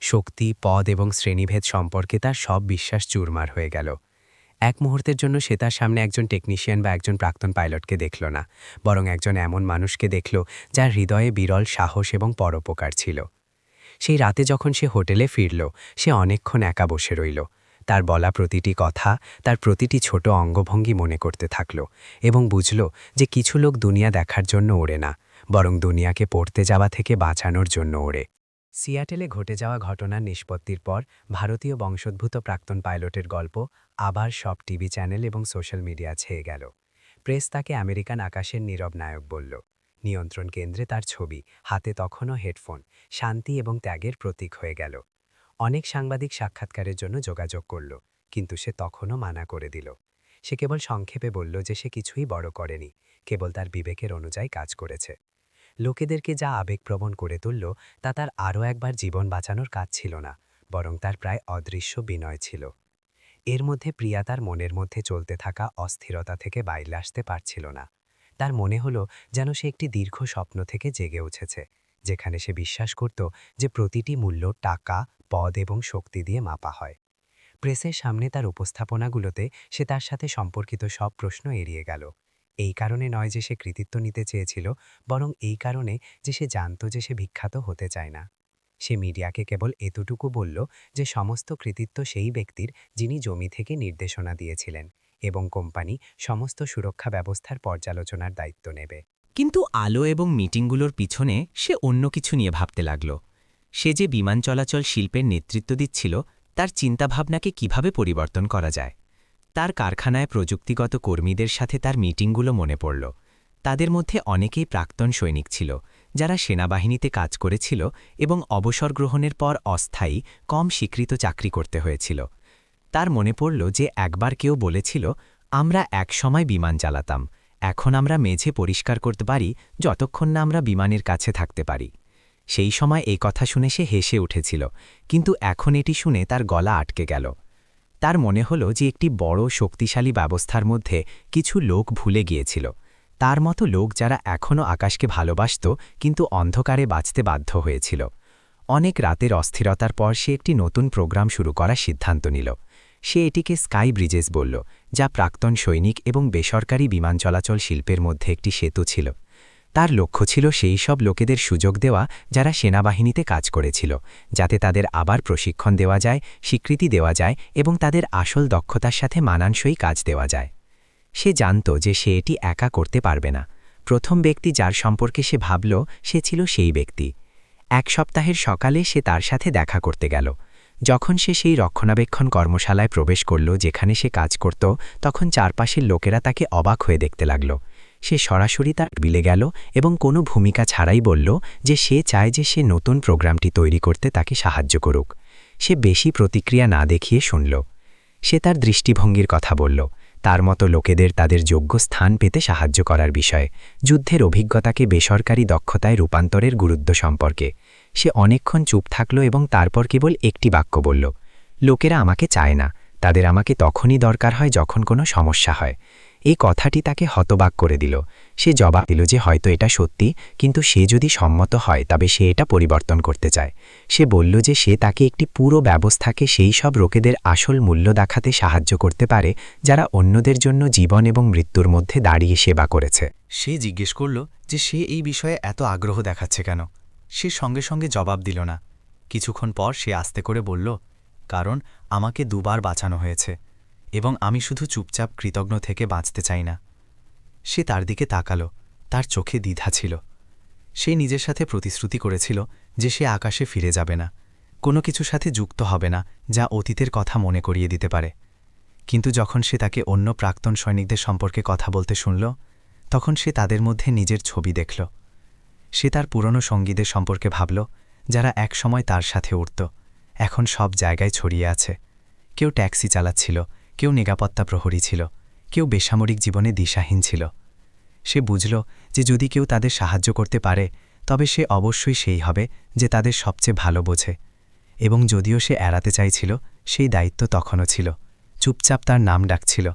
শক্তি, পদ এবং শ্রেণীভেদ সম্পর্কে তার সব বিশ্বাস চুরমার হয়ে গেল। এক মুহূর্তের জন্য সে তার সামনে একজন টেকনিশিয়ান বা একজন প্রাক্তন পাইলটকে দেখল না, বরং একজন এমন মানুষকে দেখল যার হৃদয়ে বিরল সাহস এবং পরোপকার ছিল। সেই রাতে যখন সে হোটেলে ফিরল, সে অনেকক্ষণ একা বসে রইল। তার বলা প্রতিটি কথা, তার প্রতিটি ছোট অঙ্গভঙ্গি মনে করতে থাকল এবং বুঝল যে কিছু লোক দুনিয়া দেখার জন্য ওড়ে না, বরং দুনিয়াকে পড়তে যাওয়া থেকে বাঁচানোর জন্য ওড়ে। সিয়াটেলে ঘটে যাওয়া ঘটনার নিষ্পত্তির পর ভারতীয় বংশোদ্ভূত প্রাক্তন পাইলটের গল্প আবার সব টিভি চ্যানেল এবং সোশ্যাল মিডিয়া ছেয়ে গেল। প্রেস তাকে আমেরিকান আকাশের নীরব নায়ক বলল। নিয়ন্ত্রণ কেন্দ্রে তার ছবি, হাতে তখনও হেডফোন, শান্তি এবং ত্যাগের প্রতীক হয়ে গেল। অনেক সাংবাদিক সাক্ষাৎকারের জন্য যোগাযোগ করল, কিন্তু সে তখনও মানা করে দিল। সে কেবল সংক্ষেপে বলল যে সে কিছুই বড় করেনি, কেবল তার বিবেকের অনুযায়ী কাজ করেছে। লোকেদেরকে যা আবেগপ্রবণ করে তুলল তা তার আরও একবার জীবন বাঁচানোর কাজ ছিল না, বরং তার প্রায় অদৃশ্য বিনয় ছিল। এর মধ্যে প্রিয়া তার মনের মধ্যে চলতে থাকা অস্থিরতা থেকে বাইরে আসতে পারছিল না। তার মনে হলো যেন সে একটি দীর্ঘ স্বপ্ন থেকে জেগে উঠেছে, যেখানে সে বিশ্বাস করত যে প্রতিটি মূল্য টাকা, পদ এবং শক্তি দিয়ে মাপা হয়। প্রেসের সামনে তার উপস্থাপনাগুলোতে সে তার সাথে সম্পর্কিত সব প্রশ্ন এড়িয়ে গেল। এই কারণে নয় যে সে কৃতিত্ব নিতে চেয়েছিল, বরং এই কারণে যে সে জানত যে সে বিখ্যাত হতে চায় না। সে মিডিয়াকে কেবল এতটুকু বলল যে সমস্ত কৃতিত্ব সেই ব্যক্তির যিনি জমি থেকে নির্দেশনা দিয়েছিলেন, এবং কোম্পানি সমস্ত সুরক্ষা ব্যবস্থার পর্যালোচনার দায়িত্ব নেবে। কিন্তু আলো এবং মিটিংগুলোর পিছনে সে অন্য কিছু নিয়ে ভাবতে লাগল। সে যে বিমান চলাচল শিল্পের নেতৃত্ব দিচ্ছিল, তার চিন্তাভাবনাকে কিভাবে পরিবর্তন করা যায়। তার কারখানায় প্রযুক্তিগত কর্মীদের সাথে তার মিটিংগুলো মনে পড়ল। তাদের মধ্যে অনেকেই প্রাক্তন সৈনিক ছিল, যারা সেনাবাহিনীতে কাজ করেছিল এবং অবসর গ্রহণের পর অস্থায়ী, কম স্বীকৃত চাকরি করতে হয়েছিল। তার মনে পড়ল যে একবার কেউ বলেছিল, আমরা একসময় বিমান চালাতাম, এখন আমরা মেঝে পরিষ্কার করতে পারি যতক্ষণ না আমরা বিমানের কাছে থাকতে পারি। সেই সময় এই কথা শুনে সে হেসে উঠেছিল, কিন্তু এখন এটি শুনে তার গলা আটকে গেল। তার মনে হল যে একটি বড় শক্তিশালী ব্যবস্থার মধ্যে কিছু লোক ভুলে গিয়েছিল, তার মতো লোক যারা এখনও আকাশকে ভালোবাসত কিন্তু অন্ধকারে বাঁচতে বাধ্য হয়েছিল। অনেক রাতের অস্থিরতার পর সে একটি নতুন প্রোগ্রাম শুরু করার সিদ্ধান্ত নিল। সে এটিকে স্কাই ব্রিজেস বলল, যা প্রাক্তন সৈনিক এবং বেসরকারি বিমান চলাচল শিল্পের মধ্যে একটি সেতু ছিল। তার লক্ষ্য ছিল সেই সব লোকেদের সুযোগ দেওয়া যারা সেনাবাহিনীতে কাজ করেছিল, যাতে তাদের আবার প্রশিক্ষণ দেওয়া যায়, স্বীকৃতি দেওয়া যায় এবং তাদের আসল দক্ষতার সাথে মানানসই কাজ দেওয়া যায়। সে জানত যে সে এটি একা করতে পারবে না। প্রথম ব্যক্তি যার সম্পর্কে সে ভাবল সে ছিল সেই ব্যক্তি। এক সপ্তাহের সকালে সে তার সাথে দেখা করতে গেল। যখন সে সেই রক্ষণাবেক্ষণ কর্মশালায় প্রবেশ করল যেখানে সে কাজ করত, তখন চারপাশের লোকেরা তাকে অবাক হয়ে দেখতে লাগল। সে সরাসরি তার বিলে গেল এবং কোনো ভূমিকা ছাড়াই বলল যে সে চায় যে সে নতুন প্রোগ্রামটি তৈরি করতে তাকে সাহায্য করুক। সে বেশি প্রতিক্রিয়া না দেখিয়ে শুনল। সে তার দৃষ্টিভঙ্গির কথা বলল, তার মতো লোকেদের তাদের যোগ্য স্থান পেতে সাহায্য করার বিষয়ে, যুদ্ধের অভিজ্ঞতাকে বেসরকারি দক্ষতায় রূপান্তরের গুরুত্ব সম্পর্কে। সে অনেকক্ষণ চুপ থাকল এবং তারপর কেবল একটি বাক্য বলল, লোকেরা আমাকে চায় না, তাদের আমাকে তখনই দরকার হয় যখন কোনো সমস্যা হয়। এই কথাটি তাকে হতবাক করে দিল। সে জবাব দিল যে হয়তো এটা সত্যি, কিন্তু সে যদি সম্মত হয় তবে সে এটা পরিবর্তন করতে চায়। সে বলল যে সে তাকে একটি পুরো ব্যবস্থাকে সেই সব লোকেদের আসল মূল্য দেখাতে সাহায্য করতে পারে যারা অন্যদের জন্য জীবন এবং মৃত্যুর মধ্যে দাঁড়িয়ে সেবা করেছে। সে জিজ্ঞেস করল যে সে এই বিষয়ে এত আগ্রহ দেখাচ্ছে কেন। সে সঙ্গে সঙ্গে জবাব দিল না। কিছুক্ষণ পর সে আস্তে করে বলল, কারণ আমাকে দুবার বাঁচানো হয়েছে এবং আমি শুধু চুপচাপ কৃতজ্ঞ থেকে বাঁচতে চাই না। সে তার দিকে তাকালো, তার চোখে দ্বিধা ছিল। সে নিজের সাথে প্রতিশ্রুতি করেছিল যে সে আকাশে ফিরে যাবে না, কোনো কিছুর সাথে যুক্ত হবে না যা অতীতের কথা মনে করিয়ে দিতে পারে। কিন্তু যখন সে তাকে অন্য প্রাক্তন সৈনিকদের সম্পর্কে কথা বলতে শুনল, তখন সে তাদের মধ্যে নিজের ছবি দেখল। সে তার পুরনো সঙ্গীদের সম্পর্কে ভাবল, যারা একসময় তার সাথে উঠত, এখন সব জায়গায় ছড়িয়ে আছে। কেউ ট্যাক্সি চালাচ্ছিল, কেউ নিরাপত্তা প্রহরী ছিল, কেউ বেসামরিক জীবনে দিশাহীন ছিল। সে বুঝল যে যদি কেউ তাদের সাহায্য করতে পারে তবে সে অবশ্যই সেই হবে যে তাদের সবচেয়ে ভালো বোঝে। এবং যদিও সে এড়াতে চাইছিল, সেই দায়িত্ব তখনও ছিল, চুপচাপ তার নাম ডাকছিল।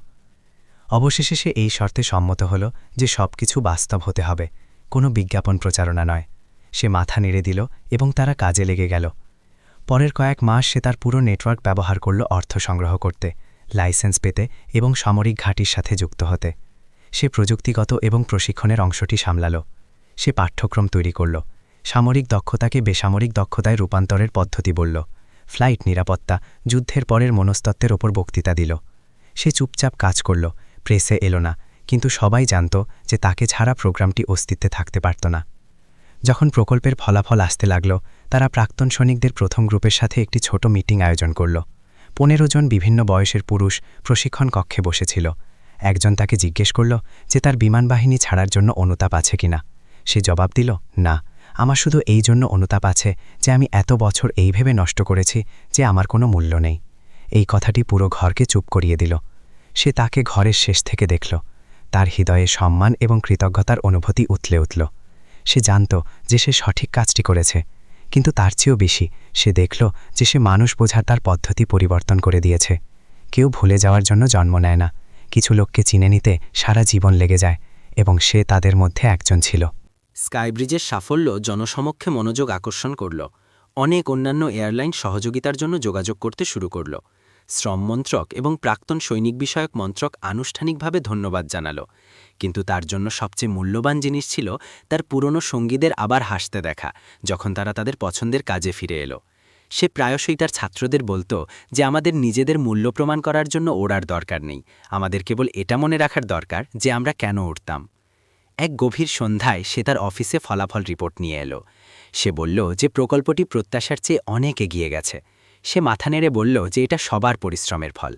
অবশেষে সে এই শর্তে সম্মত হল যে সব কিছু বাস্তব হতে হবে, কোনো বিজ্ঞাপন প্রচারণা নয়। সে মাথা নেড়ে দিল এবং তারা কাজে লেগে গেল। পরের কয়েক মাস সে তার পুরো নেটওয়ার্ক ব্যবহার করল অর্থ সংগ্রহ করতে, লাইসেন্স পেতে এবং সামরিক ঘাঁটির সাথে যুক্ত হতে। সে প্রযুক্তিগত এবং প্রশিক্ষণের অংশটি সামলাল। সে পাঠ্যক্রম তৈরি করল, সামরিক দক্ষতাকে বেসামরিক দক্ষতায় রূপান্তরের পদ্ধতি বলল, ফ্লাইট নিরাপত্তা, যুদ্ধের পরের মনস্তত্ত্বের ওপর বক্তৃতা দিল। সে চুপচাপ কাজ করল, প্রেসে এলো না, কিন্তু সবাই জানত যে তাকে ছাড়া প্রোগ্রামটি অস্তিত্বে থাকতে পারত না। যখন প্রকল্পের ফলাফল আসতে লাগল, তারা প্রাক্তন সৈনিকদের প্রথম গ্রুপের সাথে একটি ছোট মিটিং আয়োজন করল। 15 জন বিভিন্ন বয়সের পুরুষ প্রশিক্ষণ কক্ষে বসেছিল। একজন তাকে জিজ্ঞেস করল যে তার বিমানবাহিনী ছাড়ার জন্য অনুতাপ আছে কিনা। সে জবাব দিল, না, আমার শুধু এই জন্য অনুতাপ আছে যে আমি এত বছর এই ভেবে নষ্ট করেছি যে আমার কোনো মূল্য নেই। এই কথাটি পুরো ঘরকে চুপ করিয়ে দিল। সে তাকে ঘরের শেষ থেকে দেখল। তার হৃদয়ে সম্মান এবং কৃতজ্ঞতার অনুভূতি উথলে উঠল। সে জানত যে সে সঠিক কাজটি করেছে, কিন্তু তার চেয়েও বেশি সে দেখল যে সে মানুষ বোঝার তার পদ্ধতি পরিবর্তন করে দিয়েছে। কেউ ভুলে যাওয়ার জন্য জন্ম নেয় না, কিছু লোককে চিনে নিতে সারা জীবন লেগে যায়, এবং সে তাদের মধ্যে একজন ছিল। স্কাইব্রিজের সাফল্য জনসমক্ষে মনোযোগ আকর্ষণ করল। অনেক অন্যান্য এয়ারলাইন সহযোগিতার জন্য যোগাযোগ করতে শুরু করল। শ্রম মন্ত্রক এবং প্রাক্তন সৈনিক বিষয়ক মন্ত্রক আনুষ্ঠানিকভাবে ধন্যবাদ জানাল। কিন্তু তার জন্য সবচেয়ে মূল্যবান জিনিস ছিল তার পুরনো সঙ্গীদের আবার হাসতে দেখা যখন তারা তাদের পছন্দের কাজে ফিরে এলো। সে প্রায়শই তার ছাত্রদের বলতো যে আমাদের নিজেদের মূল্য প্রমাণ করার জন্য ওড়ার দরকার নেই, আমাদের কেবল এটা মনে রাখার দরকার যে আমরা কেন উড়তাম। এক গভীর সন্ধ্যায় সে তার অফিসে ফলাফল রিপোর্ট নিয়ে এলো। সে বলল যে প্রকল্পটি প্রত্যাশার চেয়ে অনেক এগিয়ে গেছে। সে মাথা নেড়ে বলল যে এটা সবার পরিশ্রমের ফল।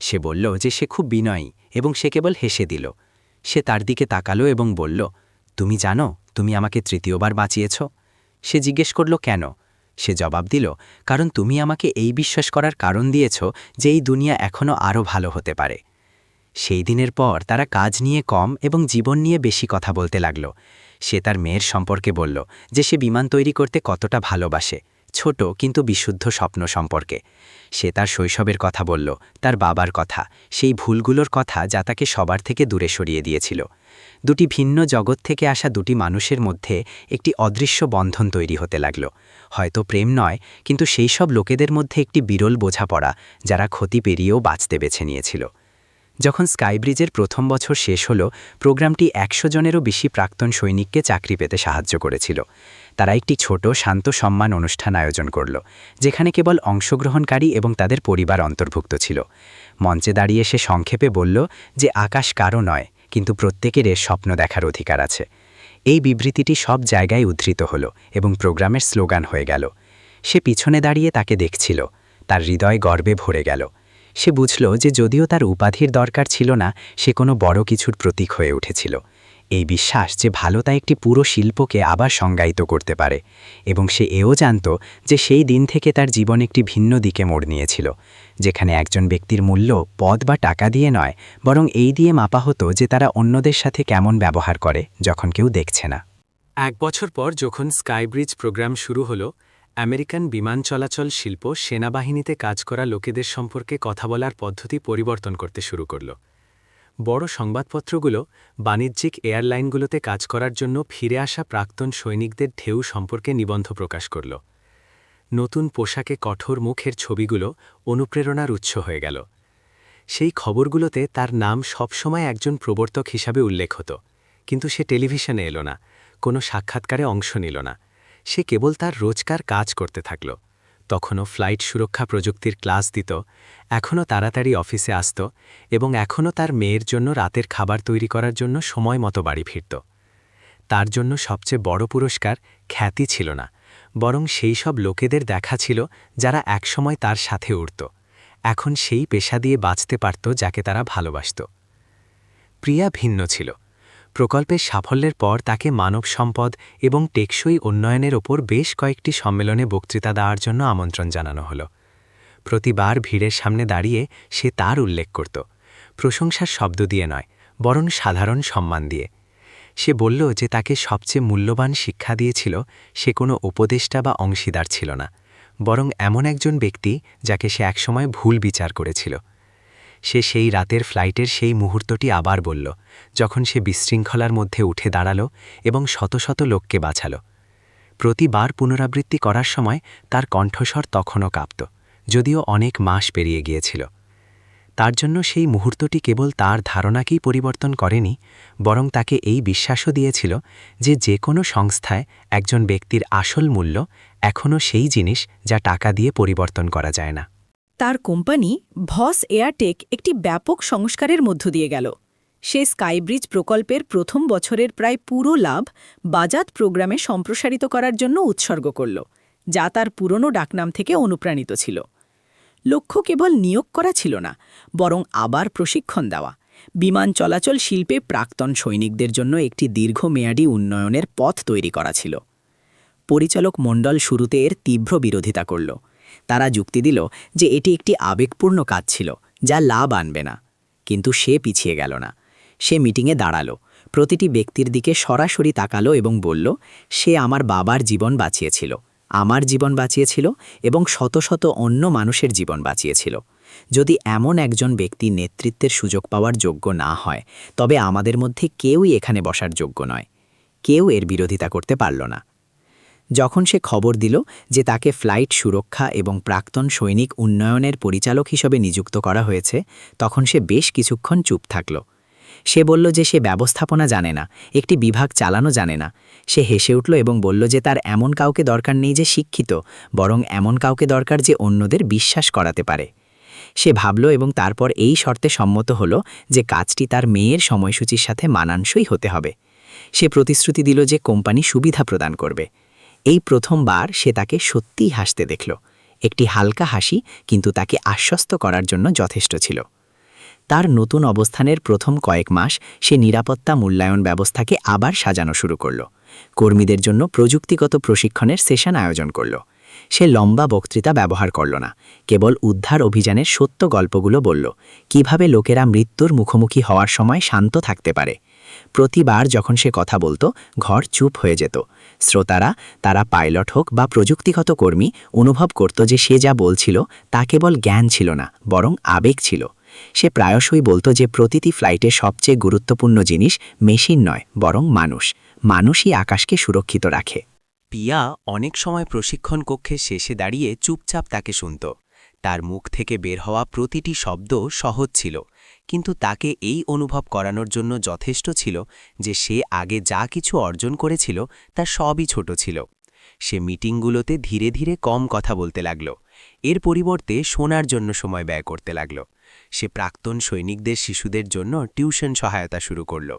সে বলল যে সে খুব বিনয়ী এবং সে কেবল হেসে দিল। সে তার দিকে তাকালো এবং বলল, তুমি জানো তুমি আমাকে তৃতীয়বার বাঁচিয়েছ? সে জিজ্ঞেস করল, কেন? সে জবাব দিল, কারণ তুমি আমাকে এই বিশ্বাস করার কারণ দিয়েছ যে এই দুনিয়া এখনও আরও ভালো হতে পারে। সেই দিনের পর তারা কাজ নিয়ে কম এবং জীবন নিয়ে বেশি কথা বলতে লাগল। সে তার মেয়ের সম্পর্কে বলল যে সে বিমান তৈরি করতে কতটা ভালোবাসে, ছোট কিন্তু বিশুদ্ধ স্বপ্ন সম্পর্কে। সে তার শৈশবের কথা বলল, তার বাবার কথা, সেই ভুলগুলোর কথা যা তাকে সবার থেকে দূরে সরিয়ে দিয়েছিল। দুটি ভিন্ন জগৎ থেকে আসা দুটি মানুষের মধ্যে একটি অদৃশ্য বন্ধন তৈরি হতে লাগল। হয়তো প্রেম নয়, কিন্তু সেই সব লোকেদের মধ্যে একটি বিরল বোঝাপড়া যারা ক্ষতি পেরিয়েও বাঁচতে বেছে নিয়েছিল। যখন স্কাইব্রিজের প্রথম বছর শেষ হল, প্রোগ্রামটি 100 জনেরও বেশি প্রাক্তন সৈনিককে চাকরি পেতে সাহায্য করেছিল। তারা একটি ছোট শান্ত সম্মান অনুষ্ঠান আয়োজন করল, যেখানে কেবল অংশগ্রহণকারী এবং তাদের পরিবার অন্তর্ভুক্ত ছিল। মঞ্চে দাঁড়িয়ে সে সংক্ষেপে বলল যে আকাশ কারও নয়, কিন্তু প্রত্যেকের এর স্বপ্ন দেখার অধিকার আছে। এই বিবৃতিটি সব জায়গায় উদ্ধৃত হল এবং প্রোগ্রামের স্লোগান হয়ে গেল। সে পিছনে দাঁড়িয়ে তাকে দেখছিল, তার হৃদয় গর্বে ভরে গেল। সে বুঝল যে যদিও তার উপাধির দরকার ছিল না, সে কোনো বড় কিছুর প্রতীক হয়ে উঠেছিল। এই বিশ্বাস যে ভালো তা একটি পুরো শিল্পকে আবার সংজ্ঞায়িত করতে পারে, এবং সে এও জানত যে সেই দিন থেকে তার জীবন একটি ভিন্ন দিকে মোড় নিয়েছিল, যেখানে একজন ব্যক্তির মূল্য পদ বা টাকা দিয়ে নয়, বরং এই দিয়ে মাপা হতো যে তারা অন্যদের সাথে কেমন ব্যবহার করে যখন কেউ দেখছে না। 1 বছর পর যখন স্কাইব্রিজ প্রোগ্রাম শুরু হলো, আমেরিকান বিমান চলাচল শিল্প সেনাবাহিনীতে কাজ করা লোকেদের সম্পর্কে কথা বলার পদ্ধতি পরিবর্তন করতে শুরু করল। বড় সংবাদপত্রগুলো বাণিজ্যিক এয়ারলাইনগুলোতে কাজ করার জন্য ফিরে আসা প্রাক্তন সৈনিকদের ঢেউ সম্পর্কে নিবন্ধ প্রকাশ করল। নতুন পোশাকে কঠোর মুখের ছবিগুলো অনুপ্রেরণার উৎস হয়ে গেল। সেই খবরগুলোতে তার নাম সবসময় একজন প্রবর্তক হিসাবে উল্লেখ হতো, কিন্তু সে টেলিভিশনে এলো না, কোনো সাক্ষাৎকারে অংশ নিল না। সে কেবল তার রোজকার কাজ করতে থাকল। তখনও ফ্লাইট সুরক্ষা প্রযুক্তির ক্লাস দিত, এখনও তাড়াতাড়ি অফিসে আসত, এবং এখনও তার মেয়ের জন্য রাতের খাবার তৈরি করার জন্য সময় মতো বাড়ি ফিরত। তার জন্য সবচেয়ে বড় পুরস্কার খ্যাতি ছিল না, বরং সেই সব লোকেদের দেখা ছিল যারা একসময় তার সাথে উড়ত, এখন সেই পেশা দিয়ে বাঁচতে পারত যাকে তারা ভালোবাসত। প্রিয়া ভিন্ন ছিল। প্রকল্পের সাফল্যের পর তাকে মানব সম্পদ এবং টেকসই উন্নয়নের ওপর বেশ কয়েকটি সম্মেলনে বক্তৃতা দেওয়ার জন্য আমন্ত্রণ জানানো হলো। প্রতিবার ভিড়ের সামনে দাঁড়িয়ে সে তার উল্লেখ করত, প্রশংসার শব্দ দিয়ে নয়, বরং সাধারণ সম্মান দিয়ে। সে বলল যে তাকে সবচেয়ে মূল্যবান শিক্ষা দিয়েছিল সে কোনো উপদেষ্টা বা অংশীদার ছিল না, বরং এমন একজন ব্যক্তি যাকে সে একসময় ভুল বিচার করেছিল। সে সেই রাতের ফ্লাইটের সেই মুহূর্তটি আবার বলল, যখন সে বিশৃঙ্খলার মধ্যে উঠে দাঁড়াল এবং শত শত লোককে বাঁচাল। প্রতিবার পুনরাবৃত্তি করার সময় তার কণ্ঠস্বর তখনও কাঁপত, যদিও অনেক মাস পেরিয়ে গিয়েছিল। তার জন্য সেই মুহূর্তটি কেবল তার ধারণাকেই পরিবর্তন করেনি, বরং তাকে এই বিশ্বাসও দিয়েছিল যে যে কোনো সংস্থায় একজন ব্যক্তির আসল মূল্য এখনও সেই জিনিস যা টাকা দিয়ে পরিবর্তন করা যায় না। তার কোম্পানি ভস এয়ারটেক একটি ব্যাপক সংস্কারের মধ্য দিয়ে গেল। সে স্কাইব্রিজ প্রকল্পের প্রথম বছরের প্রায় পুরো লাভ বাজাত প্রোগ্রামে সম্প্রসারিত করার জন্য উৎসর্গ করল, যা তার পুরনো ডাকনাম থেকে অনুপ্রাণিত ছিল। লক্ষ্য কেবল নিয়োগ করা ছিল না, বরং আবার প্রশিক্ষণ দেওয়া, বিমান চলাচল শিল্পে প্রাক্তন সৈনিকদের জন্য একটি দীর্ঘমেয়াদী উন্নয়নের পথ তৈরি করা ছিল। পরিচালক মণ্ডল শুরুতে এর তীব্র বিরোধিতা করল। তারা যুক্তি দিল যে এটি একটি আবেগপূর্ণ কাজ ছিল, যা লাভ আনবে না। কিন্তু সে পিছিয়ে গেল না। সে মিটিংয়ে দাঁড়ালো, প্রতিটি ব্যক্তির দিকে সরাসরি তাকালো এবং বলল, সে আমার বাবার জীবন বাঁচিয়েছিল, আমার জীবন বাঁচিয়েছিল এবং শত শত অন্য মানুষের জীবন বাঁচিয়েছিল। যদি এমন একজন ব্যক্তি নেতৃত্বের সুযোগ পাওয়ার যোগ্য না হয়, তবে আমাদের মধ্যে কেউই এখানে বসার যোগ্য নয়। কেউ এর বিরোধিতা করতে পারল না। যখন সে খবর দিল যে তাকে ফ্লাইট সুরক্ষা এবং প্রাক্তন সৈনিক উন্নয়নের পরিচালক হিসেবে নিযুক্ত করা হয়েছে, তখন সে বেশ কিছুক্ষণ চুপ থাকল। সে বলল যে সে ব্যবস্থাপনা জানে না, একটি বিভাগ চালানো জানে না। সে হেসে উঠল এবং বলল যে তার এমন কাউকে দরকার নেই যে শিক্ষিত, বরং এমন কাউকে দরকার যে অন্যদের বিশ্বাস করাতে পারে। সে ভাবল এবং তারপর এই শর্তে সম্মত হল যে কাজটি তার মেয়ের সময়সূচির সাথে মানানসই হতে হবে। সে প্রতিশ্রুতি দিল যে কোম্পানি সুবিধা প্রদান করবে। এই প্রথমবার সে তাকে সত্যিই হাসতে দেখল। একটি হালকা হাসি, কিন্তু তাকে আশ্বস্ত করার জন্য যথেষ্ট ছিল। তার নতুন অবস্থানের প্রথম কয়েক মাস সে নিরাপত্তা মূল্যায়ন ব্যবস্থাকে আবার সাজানো শুরু করল। কর্মীদের জন্য প্রযুক্তিগত প্রশিক্ষণের সেশন আয়োজন করল। সে লম্বা বক্তৃতা ব্যবহার করল না, কেবল উদ্ধার অভিযানের সত্য গল্পগুলো বলল, কিভাবে লোকেরা মৃত্যুর মুখোমুখি হওয়ার সময় শান্ত থাকতে পারে। প্রতিবার যখন সে কথা বলতো, ঘর চুপ হয়ে যেত। শ্রোতারা, তারা পাইলট হোক বা প্রযুক্তিগত কর্মী, অনুভব করত যে সে যা বলছিল তা কেবল জ্ঞান ছিল না, বরং আবেগ ছিল। সে প্রায়শই বলতো যে প্রতিটি ফ্লাইটে সবচেয়ে গুরুত্বপূর্ণ জিনিস মেশিন নয়, বরং মানুষ। মানুষই আকাশকে সুরক্ষিত রাখে। পিয়া অনেক সময় প্রশিক্ষণ কক্ষের শেষে দাঁড়িয়ে চুপচাপ তাকে শুনত। তার মুখ থেকে বের হওয়া প্রতিটি শব্দ সহজ ছিল, কিন্তু তাকে এই অনুভব করানোর জন্য যথেষ্ট ছিল যে সে আগে যা কিছু অর্জন করেছিল তা সবই ছোট ছিল। সে মিটিংগুলোতে ধীরে ধীরে কম কথা বলতে লাগল, এর পরিবর্তে শোনার জন্য সময় ব্যয় করতে লাগল। সে প্রাক্তন সৈনিকদের শিশুদের জন্য টিউশন সহায়তা শুরু করল,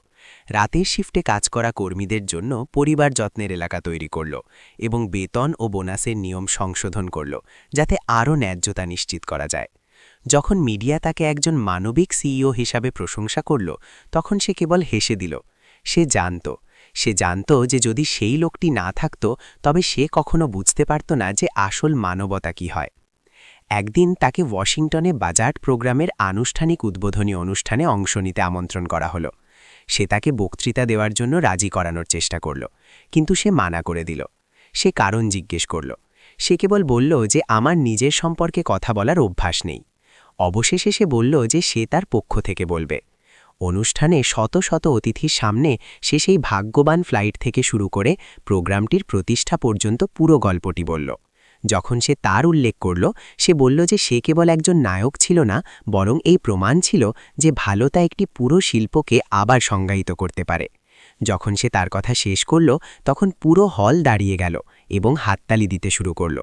রাতের শিফটে কাজ করা কর্মীদের জন্য পরিবার যত্নের এলাকা তৈরি করল এবং বেতন ও বোনাসের নিয়ম সংশোধন করল, যাতে আরও ন্যায্যতা নিশ্চিত করা যায়। যখন মিডিয়া তাকে একজন মানবিক সিইও হিসাবে প্রশংসা করল, তখন সে কেবল হেসে দিল। সে জানত যে যদি সেই লোকটি না থাকত, তবে সে কখনো বুঝতে পারত না যে আসল মানবতা কী হয়। একদিন তাকে ওয়াশিংটনে বাজাট প্রোগ্রামের আনুষ্ঠানিক উদ্বোধনী অনুষ্ঠানে অংশ নিতে আমন্ত্রণ করা হলো। সে তাকে বক্তৃতা দেওয়ার জন্য রাজি করানোর চেষ্টা করল, কিন্তু সে মানা করে দিল। সে কারণ জিজ্ঞেস করল। সে কেবল বলল যে আমার নিজের সম্পর্কে কথা বলার অভ্যাস নেই। অবশেষে সে বলল যে সে তার পক্ষ থেকে বলবে। অনুষ্ঠানে শত শত অতিথির সামনে সে সেই ভাগ্যবান ফ্লাইট থেকে শুরু করে প্রোগ্রামটির প্রতিষ্ঠা পর্যন্ত পুরো গল্পটি বলল। যখন সে তার উল্লেখ করল, সে বলল যে সে কেবল একজন নায়ক ছিল না, বরং এই প্রমাণ ছিল যে ভালোতা একটি পুরো শিল্পকে আবার সংজ্ঞায়িত করতে পারে। যখন সে তার কথা শেষ করল, তখন পুরো হল দাঁড়িয়ে গেল এবং হাততালি দিতে শুরু করল।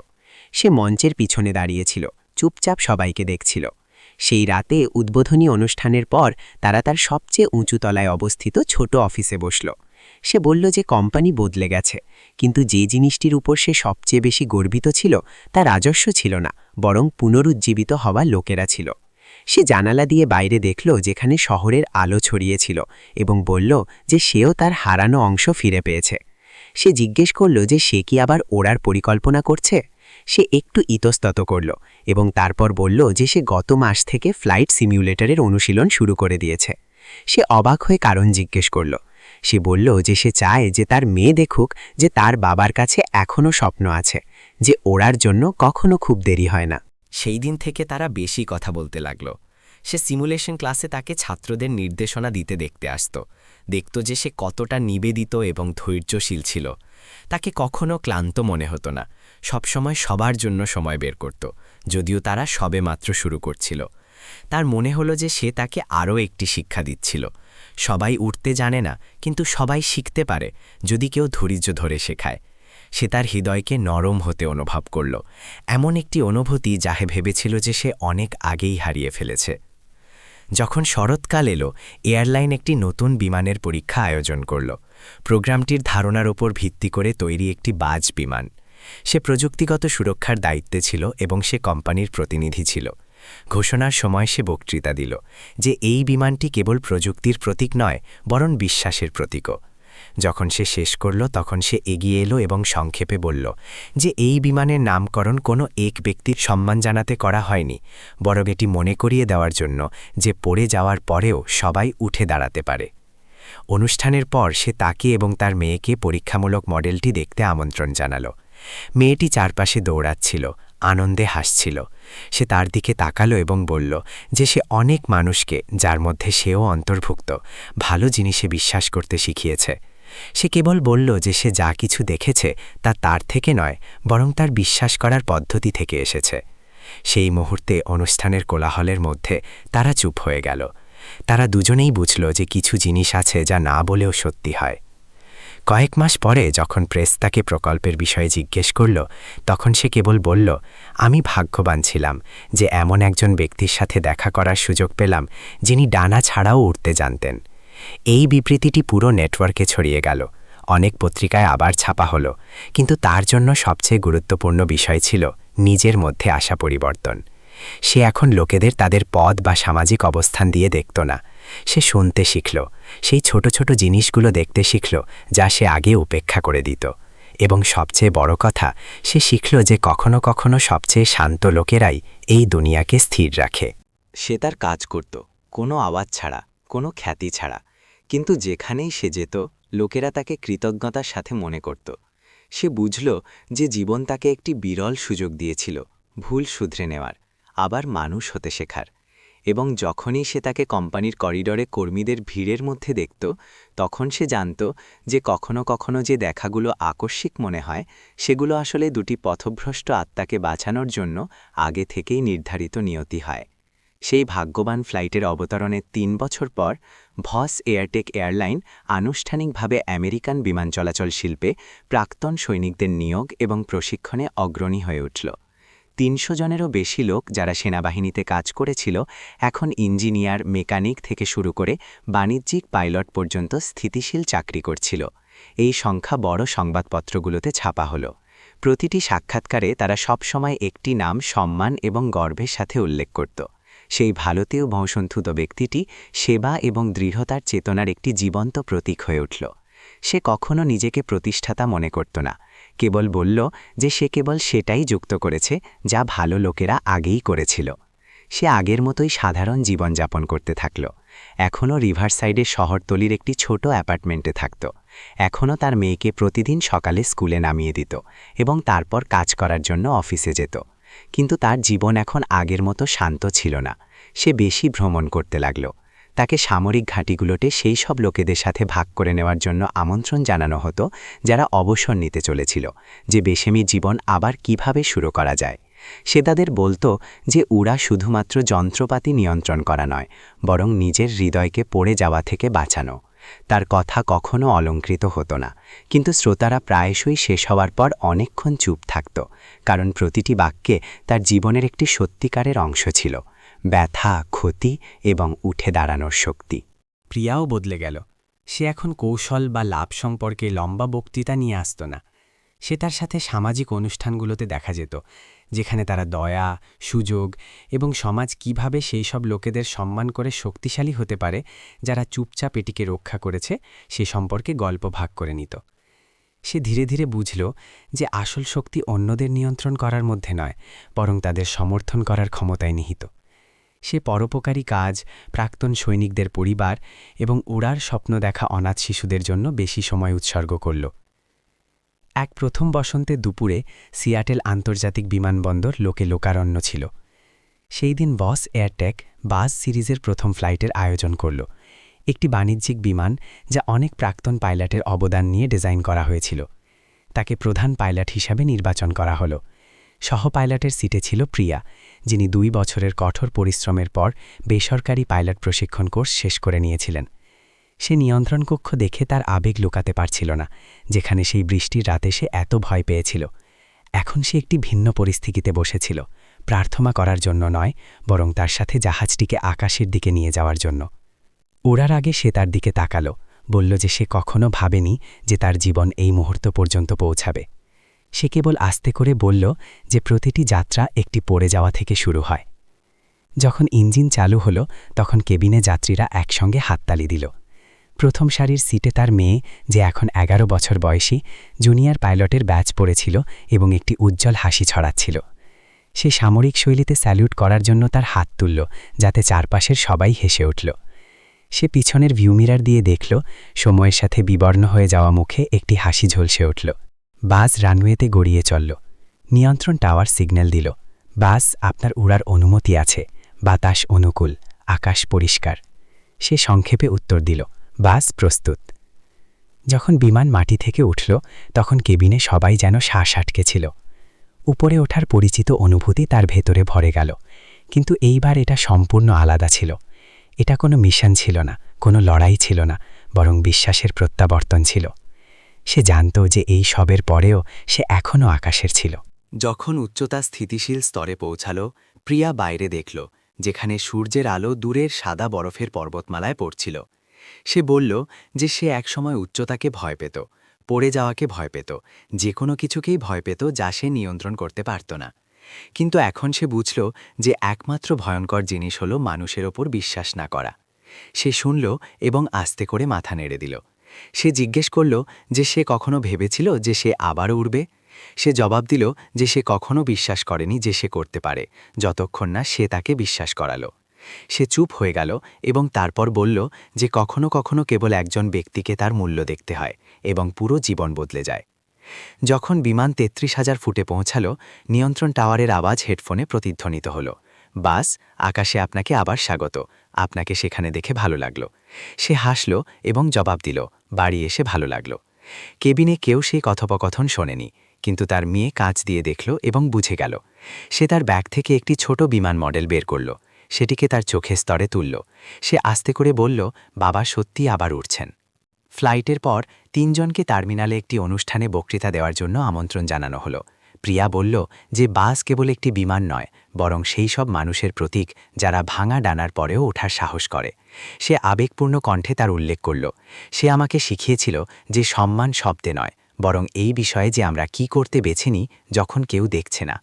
সে মঞ্চের পিছনে দাঁড়িয়েছিল, চুপচাপ সবাইকে দেখছিল। সেই রাতে উদ্বোধনী অনুষ্ঠানের পর তারা তার সবচেয়ে উঁচু তলায় অবস্থিত ছোট অফিসে বসল। সে বলল যে কোম্পানি বদলে গেছে, কিন্তু যে জিনিসটির উপর সে সবচেয়ে বেশি গর্বিত ছিল তা রাজস্ব ছিল না, বরং পুনরুজ্জীবিত হওয়া লোকেরা ছিল। সে জানালা দিয়ে বাইরে দেখল যেখানে শহরের আলো ছড়িয়েছিল এবং বলল যে সেও তার হারানো অংশ ফিরে পেয়েছে। সে জিজ্ঞেস করল যে সে কি আবার ওড়ার পরিকল্পনা করছে। সে একটু ইতস্তত করল এবং তারপর বলল যে সে গত মাস থেকে ফ্লাইট সিমিউলেটরের অনুশীলন শুরু করে দিয়েছে। সে অবাক হয়ে কারণ জিজ্ঞেস করল। সে বলল যে সে চায় যে তার মেয়ে দেখুক যে তার বাবার কাছে এখনও স্বপ্ন আছে, যে ওড়ার জন্য কখনো খুব দেরি হয় না। সেই দিন থেকে তারা বেশি কথা বলতে লাগল। সে সিমুলেশন ক্লাসে তাকে ছাত্রদের নির্দেশনা দিতে দেখতে আসত, দেখত যে সে কতটা নিবেদিত এবং ধৈর্যশীল ছিল। তাকে কখনো ক্লান্ত মনে হতো না, সবসময় সবার জন্য সময় বের করত, যদিও তারা সবেমাত্র শুরু করছিল। তার মনে হলো যে সে তাকে আরও একটি শিক্ষা দিচ্ছিল। সবাই উঠতে জানে না, কিন্তু সবাই শিখতে পারে যদি কেউ ধৈর্য ধরে শেখায়। সে তার হৃদয়কে নরম হতে অনুভব করল, এমন একটি অনুভূতি যাহে ভেবেছিল যে সে অনেক আগেই হারিয়ে ফেলেছে। যখন শরৎকাল এলো, এয়ারলাইন একটি নতুন বিমানের পরীক্ষা আয়োজন করল। প্রোগ্রামটির ধারণার ওপর ভিত্তি করে তৈরি একটি বাজ বিমান। সে প্রযুক্তিগত সুরক্ষার দায়িত্বে ছিল এবং সে কোম্পানির প্রতিনিধি ছিল। ঘোষণার সময় সে বক্তৃতা দিল যে এই বিমানটি কেবল প্রযুক্তির প্রতীক নয়, বরং বিশ্বাসের প্রতীকও। যখন সে শেষ করল তখন সে এগিয়ে এলো এবং সংক্ষেপে বলল যে এই বিমানের নামকরণ কোনো এক ব্যক্তির সম্মান জানাতে করা হয়নি, বরং এটি মনে করিয়ে দেওয়ার জন্য যে পড়ে যাওয়ার পরেও সবাই উঠে দাঁড়াতে পারে। অনুষ্ঠানের পর সে তাকে এবং তার মেয়েকে পরীক্ষামূলক মডেলটি দেখতে আমন্ত্রণ জানাল। মেয়েটি চারপাশে দৌড়াচ্ছিল, আনন্দে হাসছিল। সে তার দিকে তাকালো এবং বলল যে সে অনেক মানুষকে, যার মধ্যে সেও অন্তর্ভুক্ত, ভালো জিনিসে বিশ্বাস করতে শিখিয়েছে। সে কেবল বলল যে সে যা কিছু দেখেছে তা তার থেকে নয়, বরং তার বিশ্বাস করার পদ্ধতি থেকে এসেছে। সেই মুহূর্তে অনুষ্ঠানের কোলাহলের মধ্যে তারা চুপ হয়ে গেল। তারা দুজনেই বুঝল যে কিছু জিনিস আছে যা না বলেও সত্যি হয়। কয়েক মাস পরে যখন প্রেস তাকে প্রকল্পের বিষয়ে জিজ্ঞেস করল, তখন সে কেবল বলল, আমি ভাগ্যবান ছিলাম যে এমন একজন ব্যক্তির সাথে দেখা করার সুযোগ পেলাম যিনি ডানা ছাড়াও উড়তে জানতেন। এই বিবৃতিটি পুরো নেটওয়ার্কে ছড়িয়ে গেল। অনেক পত্রিকায় আবার ছাপা হলো, কিন্তু তার জন্য সবচেয়ে গুরুত্বপূর্ণ বিষয় ছিল নিজের মধ্যে আসা পরিবর্তন। সে এখন লোকেদের তাদের পদ বা সামাজিক অবস্থান দিয়ে দেখত না। সে শুনতে শিখল, সেই ছোট ছোট জিনিসগুলো দেখতে শিখল যা সে আগে উপেক্ষা করে দিত। এবং সবচেয়ে বড় কথা, সে শিখল যে কখনো কখনো সবচেয়ে শান্ত লোকেরাই এই দুনিয়াকে স্থির রাখে। সে তার কাজ করত, কোনো আওয়াজ ছাড়া, কোনো খ্যাতি ছাড়া, কিন্তু যেখানেই সে যেত লোকেরা তাকে কৃতজ্ঞতার সাথে মনে করত। সে বুঝল যে জীবন তাকে একটি বিরল সুযোগ দিয়েছিল ভুল শুধরে নেওয়ার, আবার মানুষ হতে শেখার। এবং যখনই সে তাকে কোম্পানির করিডরে কর্মীদের ভিড়ের মধ্যে দেখত, তখন সে জানত যে কখনো কখনো যে দেখাগুলো আকস্মিক মনে হয় সেগুলো আসলে দুটি পথভ্রষ্ট আত্মাকে বাঁচানোর জন্য আগে থেকেই নির্ধারিত নিয়তি হয়। সেই ভাগ্যবান ফ্লাইটের অবতরণের ৩ বছর পর ভস এয়ারটেক এয়ারলাইন আনুষ্ঠানিকভাবে আমেরিকান বিমান চলাচল শিল্পে প্রাক্তন সৈনিকদের নিয়োগ এবং প্রশিক্ষণে অগ্রণী হয়ে উঠল। ৩০০ জনেরও বেশি লোক যারা সেনাবাহিনীতে কাজ করেছিল এখন ইঞ্জিনিয়ার, মেকানিক থেকে শুরু করে বাণিজ্যিক পাইলট পর্যন্ত স্থিতিশীল চাকরি করছিল। এই সংখ্যা বড় সংবাদপত্রগুলোতে ছাপা হলো। প্রতিটি সাক্ষাৎকারে তারা সবসময় একটি নাম সম্মান এবং গর্বের সাথে উল্লেখ করত। সেই ভারতীয় বংশোদ্ভূত ব্যক্তিটি সেবা এবং দৃঢ়তার চেতনার একটি জীবন্ত প্রতীক হয়ে উঠল। সে কখনো নিজেকে প্রতিষ্ঠাতা মনে করত না, কেবল বলল যে সে কেবল সেটাই যুক্ত করেছে যা ভালো লোকেরা আগেই করেছিল। সে আগের মতোই সাধারণ জীবনযাপন করতে থাকল। এখনও রিভারসাইডের শহরতলির একটি ছোট অ্যাপার্টমেন্টে থাকত। এখনও তার মেয়েকে প্রতিদিন সকালে স্কুলে নামিয়ে দিত এবং তারপর কাজ করার জন্য অফিসে যেত। কিন্তু তার জীবন এখন আগের মতো শান্ত ছিল না। সে বেশি ভ্রমণ করতে লাগল। তাকে সামরিক ঘাঁটিগুলোতে সেই সব লোকেদের সাথে ভাগ করে নেওয়ার জন্য আমন্ত্রণ জানানো হতো যারা অবসর নিতে চলেছিল, যে বেশেমি জীবন আবার কিভাবে শুরু করা যায়। সে তাদের বলতো যে উড়া শুধুমাত্র যন্ত্রপাতি নিয়ন্ত্রণ করা নয়, বরং নিজের হৃদয়কে পড়ে যাওয়া থেকে বাঁচানো। তার কথা কখনো অলঙ্কৃত হতো না, কিন্তু শ্রোতারা প্রায়শই শেষ হওয়ার পর অনেকক্ষণ চুপ থাকত, কারণ প্রতিটি বাক্যে তার জীবনের একটি সত্যিকারের অংশ ছিল, ব্যথা, ক্ষতি এবং উঠে দাঁড়ানোর শক্তি। প্রিয়াও বদলে গেল। সে এখন কৌশল বা লাভ সম্পর্কে লম্বা বক্তৃতা নিয়ে আসত না। সে তার সাথে সামাজিক অনুষ্ঠানগুলোতে দেখা যেত, যেখানে তারা দয়া, সুযোগ এবং সমাজ কিভাবে সেই সব লোকেদের সম্মান করে শক্তিশালী হতে পারে যারা চুপচাপ এটিকে রক্ষা করেছে সে সম্পর্কে গল্প ভাগ করে নিত। সে ধীরে ধীরে বুঝল যে আসল শক্তি অন্যদের নিয়ন্ত্রণ করার মধ্যে নয়, বরং তাদের সমর্থন করার ক্ষমতায় নিহিত। সে পরোপকারী কাজ, প্রাক্তন সৈনিকদের পরিবার এবং উড়ার স্বপ্ন দেখা অনাথ শিশুদের জন্য বেশি সময় উৎসর্গ করল। এক প্রথম বসন্তে দুপুরে সিয়াটেল আন্তর্জাতিক বিমানবন্দর লোকে লোকারণ্য ছিল। সেই দিন ভস এয়ারটেক বাজ সিরিজের প্রথম ফ্লাইটের আয়োজন করল, একটি বাণিজ্যিক বিমান যা অনেক প্রাক্তন পাইলটের অবদান নিয়ে ডিজাইন করা হয়েছিল। তাকে প্রধান পাইলট হিসাবে নির্বাচন করা হলো। সহ পাইলটের সিটে ছিল প্রিয়া, যিনি 2 বছরের কঠোর পরিশ্রমের পর বেসরকারি পাইলট প্রশিক্ষণ কোর্স শেষ করে নিয়েছিলেন। সে নিয়ন্ত্রণ কক্ষ দেখে তার আবেগ লুকাতে পারছিল না, যেখানে সেই বৃষ্টির রাতে সে এত ভয় পেয়েছিল। এখন সে একটি ভিন্ন পরিস্থিতিতে বসেছিল, প্রার্থনা করার জন্য নয়, বরং তার সাথে জাহাজটিকে আকাশের দিকে নিয়ে যাওয়ার জন্য। ওড়ার আগে সে তার দিকে তাকালো, বলল যে সে কখনো ভাবেনি যে তার জীবন এই মুহূর্ত পর্যন্ত পৌঁছাবে। সে কেবল আস্তে করে বলল যে প্রতিটি যাত্রা একটি পড়ে যাওয়া থেকে শুরু হয়। যখন ইঞ্জিন চালু হলো, তখন কেবিনে যাত্রীরা একসঙ্গে হাততালি দিল। প্রথম সারির সিটে তার মেয়ে, যে এখন 11 বছর বয়সী, জুনিয়র পাইলটের ব্যাচ পরেছিল এবং একটি উজ্জ্বল হাসি ছড়াচ্ছিল। সে সামরিক শৈলীতে স্যালিউট করার জন্য তার হাত তুলল, যাতে চারপাশের সবাই হেসে উঠল। সে পিছনের ভিউমিরার দিয়ে দেখল, সময়ের সাথে বিবর্ণ হয়ে যাওয়া মুখে একটি হাসি ঝলসে উঠল। বাস রানওয়েতে গড়িয়ে চলল। নিয়ন্ত্রণ টাওয়ার সিগন্যাল দিল, বাস, আপনার উড়ার অনুমতি আছে, বাতাস অনুকূল, আকাশ পরিষ্কার। সে সংক্ষেপে উত্তর দিল, বাস প্রস্তুত। যখন বিমান মাটি থেকে উঠল, তখন কেবিনে সবাই যেন শ্বাস আটকে ছিল। উপরে ওঠার পরিচিত অনুভূতি তার ভেতরে ভরে গেল, কিন্তু এইবার এটা সম্পূর্ণ আলাদা ছিল। এটা কোনো মিশন ছিল না, কোনো লড়াই ছিল না, বরং বিশ্বাসের প্রত্যাবর্তন ছিল। সে জানত যে এই সবের পরেও সে এখনও আকাশের ছিল। যখন উচ্চতা স্থিতিশীল স্তরে পৌঁছাল, প্রিয়া বাইরে দেখল, যেখানে সূর্যের আলো দূরের সাদা বরফের পর্বতমালায় পড়ছিল। সে বলল যে সে একসময় উচ্চতাকে ভয় পেত, পড়ে যাওয়াকে ভয় পেত, যে কোনো কিছুকেই ভয় পেত যা সে নিয়ন্ত্রণ করতে পারত না। কিন্তু এখন সে বুঝল যে একমাত্র ভয়ঙ্কর জিনিস হল মানুষের ওপর বিশ্বাস না করা। সে শুনল এবং আস্তে করে মাথা নেড়ে দিল। সে জিজ্ঞেস করল যে সে কখনো ভেবেছিল যে সে আবারও উড়বে। সে জবাব দিল যে সে কখনো বিশ্বাস করেনি যে সে করতে পারে, যতক্ষণ না সে তাকে বিশ্বাস করালো। সে চুপ হয়ে গেল এবং তারপর বলল যে কখনো কখনো কেবল একজন ব্যক্তিকে তার মূল্য দেখতে হয় এবং পুরো জীবন বদলে যায়। যখন বিমান 33,000 ফুটে পৌঁছাল, নিয়ন্ত্রণ টাওয়ারের আওয়াজ হেডফোনে প্রতিধ্বনিত হল, বাস, আকাশে আপনাকে আবার স্বাগত, আপনাকে সেখানে দেখে ভালো লাগলো। সে হাসল এবং জবাব দিল, বাড়ি এসে ভালো লাগলো। কেবিনে কেউ সেই কথোপকথন শোনেনি, কিন্তু তার মেয়ে কাঁচ দিয়ে দেখল এবং বুঝে গেল। সে তার ব্যাগ থেকে একটি ছোট বিমান মডেল বের করল, সেটিকে তার চোখের স্তরে তুলল। সে আস্তে করে বলল, বাবা সত্যি আবার উঠছেন। ফ্লাইটের পর 3 জনকে টার্মিনালে একটি অনুষ্ঠানে বক্তৃতা দেওয়ার জন্য আমন্ত্রণ জানানো হলো। প্রিয়া বলল যে বাস কেবল একটি বিমান নয়, বরং সেই সব মানুষের প্রতীক যারা ভাঙা ডানার পরেও ওঠার সাহস করে। সে আবেগপূর্ণ কণ্ঠে তার উল্লেখ করল, সে আমাকে শিখিয়েছিল যে সম্মান শব্দে নয়, বরং এই বিষয়ে যে আমরা কি করতে বেছে নিই যখন কেউ দেখছে না।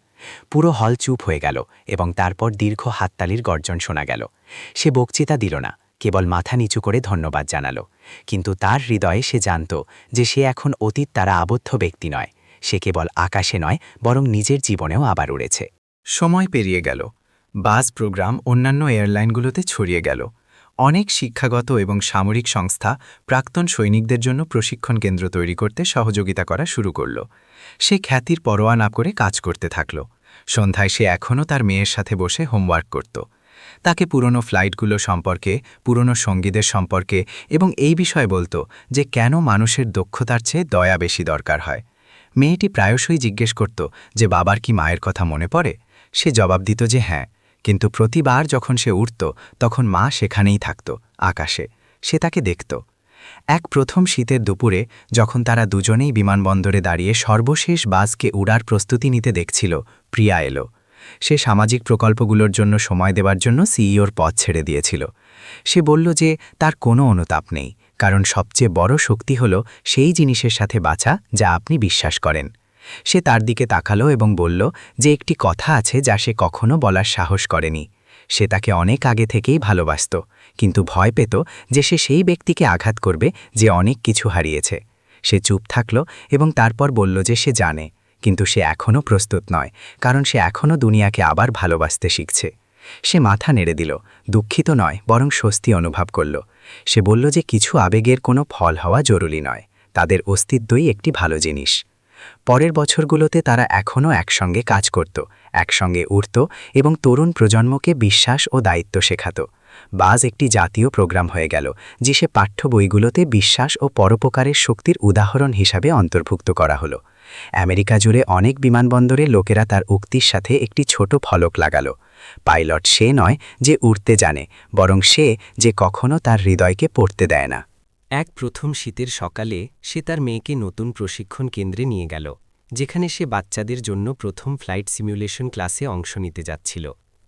পুরো হল চুপ হয়ে গেল এবং তারপর দীর্ঘ হাততালির গর্জন শোনা গেল। সে বক্তৃতা দিল না, কেবল মাথা নিচু করে ধন্যবাদ জানালো। কিন্তু তার হৃদয়ে সে জানত যে সে এখন অতীত দ্বারা আবদ্ধ ব্যক্তি নয়। সে কেবল আকাশে নয়, বরং নিজের জীবনেও আবার উড়েছে। সময় পেরিয়ে গেল। বাস প্রোগ্রাম অন্যান্য এয়ারলাইনগুলোতে ছড়িয়ে গেল। অনেক শিক্ষাগত এবং সামরিক সংস্থা প্রাক্তন সৈনিকদের জন্য প্রশিক্ষণ কেন্দ্র তৈরি করতে সহযোগিতা করা শুরু করল। সে খ্যাতির পরোয়া না করে কাজ করতে থাকল। সন্ধ্যায় সে এখনও তার মেয়ের সাথে বসে হোমওয়ার্ক করত। তাকে পুরনো ফ্লাইটগুলো সম্পর্কে, পুরনো সঙ্গীদের সম্পর্কে এবং এই বিষয়ে বলতো যে কেন মানুষের দক্ষতার চেয়ে দয়া বেশি দরকার হয়। মেয়েটি প্রায়শই জিজ্ঞেস করত যে বাবার কি মায়ের কথা মনে পড়ে। সে জবাব দিত যে হ্যাঁ, কিন্তু প্রতিবার যখন সে উঠত তখন মা সেখানেই থাকত, আকাশে। সে তাকে দেখত। এক প্রথম শীতের দুপুরে যখন তারা দুজনেই বিমানবন্দরে দাঁড়িয়ে সর্বশেষ বাসকে উড়ার প্রস্তুতি নিতে দেখছিল, প্রিয়া এলো। সে সামাজিক প্রকল্পগুলোর জন্য সময় দেওয়ার জন্য সিইওর পদ ছেড়ে দিয়েছিল। সে বলল যে তার কোনো অনুতাপ নেই, কারণ সবচেয়ে বড় শক্তি হল সেই জিনিসের সাথে বাঁচা যা আপনি বিশ্বাস করেন। সে তার দিকে তাকালো এবং বলল যে একটি কথা আছে যা সে কখনো বলার সাহস করেনি। সে তাকে অনেক আগে থেকেই ভালোবাসত, কিন্তু ভয় পেত যে সে সেই ব্যক্তিকে আঘাত করবে যে অনেক কিছু হারিয়েছে। সে চুপ থাকল এবং তারপর বলল যে সে জানে, কিন্তু সে এখনও প্রস্তুত নয়, কারণ সে এখনও দুনিয়াকে আবার ভালোবাসতে শিখছে। সে মাথা নেড়ে দিল, দুঃখিত নয়, বরং স্বস্তি অনুভব করল। সে বলল যে কিছু আবেগের কোনো ফল হওয়া জরুরি নয়, তাদের অস্তিত্বই একটি ভালো জিনিস। পরের বছরগুলোতে তারা এখনও একসঙ্গে কাজ করত, একসঙ্গে উড়ত এবং তরুণ প্রজন্মকে বিশ্বাস ও দায়িত্ব শেখাত। বাজ একটি জাতীয় প্রোগ্রাম হয়ে গেল, যে সে পাঠ্য বইগুলোতে বিশ্বাস ও পরোপকারের শক্তির উদাহরণ হিসাবে অন্তর্ভুক্ত করা হলো। আমেরিকা জুড়ে অনেক বিমানবন্দরে লোকেরা তার উক্তির সাথে একটি ছোট ফলক লাগালো। পাইলট সে নয় যে উড়তে জানে, বরং সে যে কখনো তার হৃদয়কে পড়তে দেয় না। এক প্রথম শীতের সকালে সে তার মেয়েকে নতুন প্রশিক্ষণ কেন্দ্রে নিয়ে গেল, যেখানে সে বাচ্চাদের জন্য প্রথম ফ্লাইট সিমুলেশন ক্লাসে অংশ নিতে যাচ্ছিল।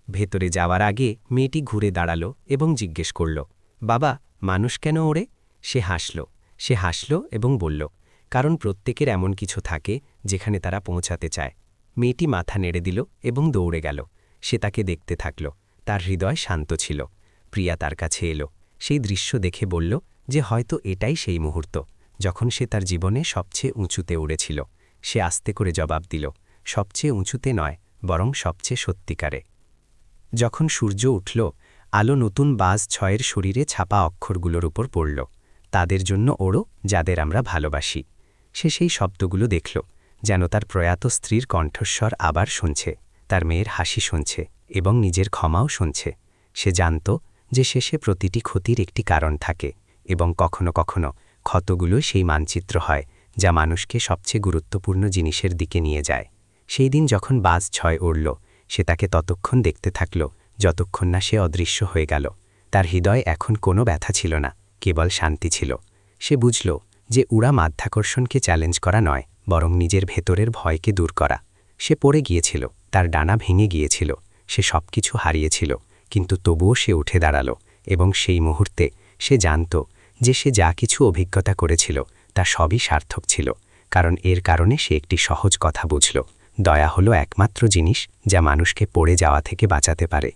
ভেতরে যাওয়ার আগে মেয়েটি ঘুরে দাঁড়াল এবং জিজ্ঞেস করল, বাবা, মানুষ কেন ওড়ে? সে হাসল এবং বলল, কারণ প্রত্যেকের এমন কিছু থাকে যেখানে তারা পৌঁছাতে চায়। মেয়েটি মাথা নেড়ে দিল এবং দৌড়ে গেল। সে তাকে দেখতে থাকল। তার হৃদয় শান্ত ছিল। প্রিয়া তার কাছে এলো। সেই দৃশ্য দেখে বলল যে হয়তো এটাই সেই মুহূর্ত যখন সে তার জীবনে সবচেয়ে উঁচুতে উড়েছিল। সে আস্তে করে জবাব দিল, সবচেয়ে উঁচুতে নয়, বরং সবচেয়ে সত্যিকারে। যখন সূর্য উঠল, আলো নতুন বাজ 6-এর শরীরে ছাপা অক্ষরগুলোর উপর পড়ল। তাদের জন্য ওড়ো, যাদের আমরা ভালোবাসি। সে সেই শব্দগুলো দেখল, যেন তার প্রয়াত স্ত্রীর কণ্ঠস্বর আবার শুনছে, তার মেয়ের হাসি শুনছে এবং নিজের ক্ষমাও শুনছে। সে জানত যে শেষে প্রতিটি ক্ষতির একটি কারণ থাকে, এবং কখনো কখনো ক্ষতগুলো সেই মানচিত্র হয় যা মানুষকে সবচেয়ে গুরুত্বপূর্ণ জিনিসের দিকে নিয়ে যায়। সেই দিন যখন বাজ 6 উড়ল, সে তাকে ততক্ষণ দেখতে থাকল যতক্ষণ না সে অদৃশ্য হয়ে গেল। তার হৃদয় এখন কোনো ব্যথা ছিল না, কেবল শান্তি ছিল। সে বুঝল যে উড়া মাধ্যাকর্ষণকে চ্যালেঞ্জ করা নয়, বরং নিজের ভেতরের ভয়কে দূর করা। সে পড়ে গিয়েছিল, তার ডানা ভেঙে গিয়েছিল, সে সবকিছু হারিয়েছিল, কিন্তু তবুও সে উঠে দাঁড়াল। এবং সেই মুহূর্তে সে জানত যে সে যা কিছু অভিজ্ঞতা করেছিল তা সবই সার্থক ছিল, কারণ এর কারণে সে একটি সহজ কথা বুঝল, দয়া হলো একমাত্র জিনিস যা মানুষকে পড়ে যাওয়া থেকে বাঁচাতে পারে।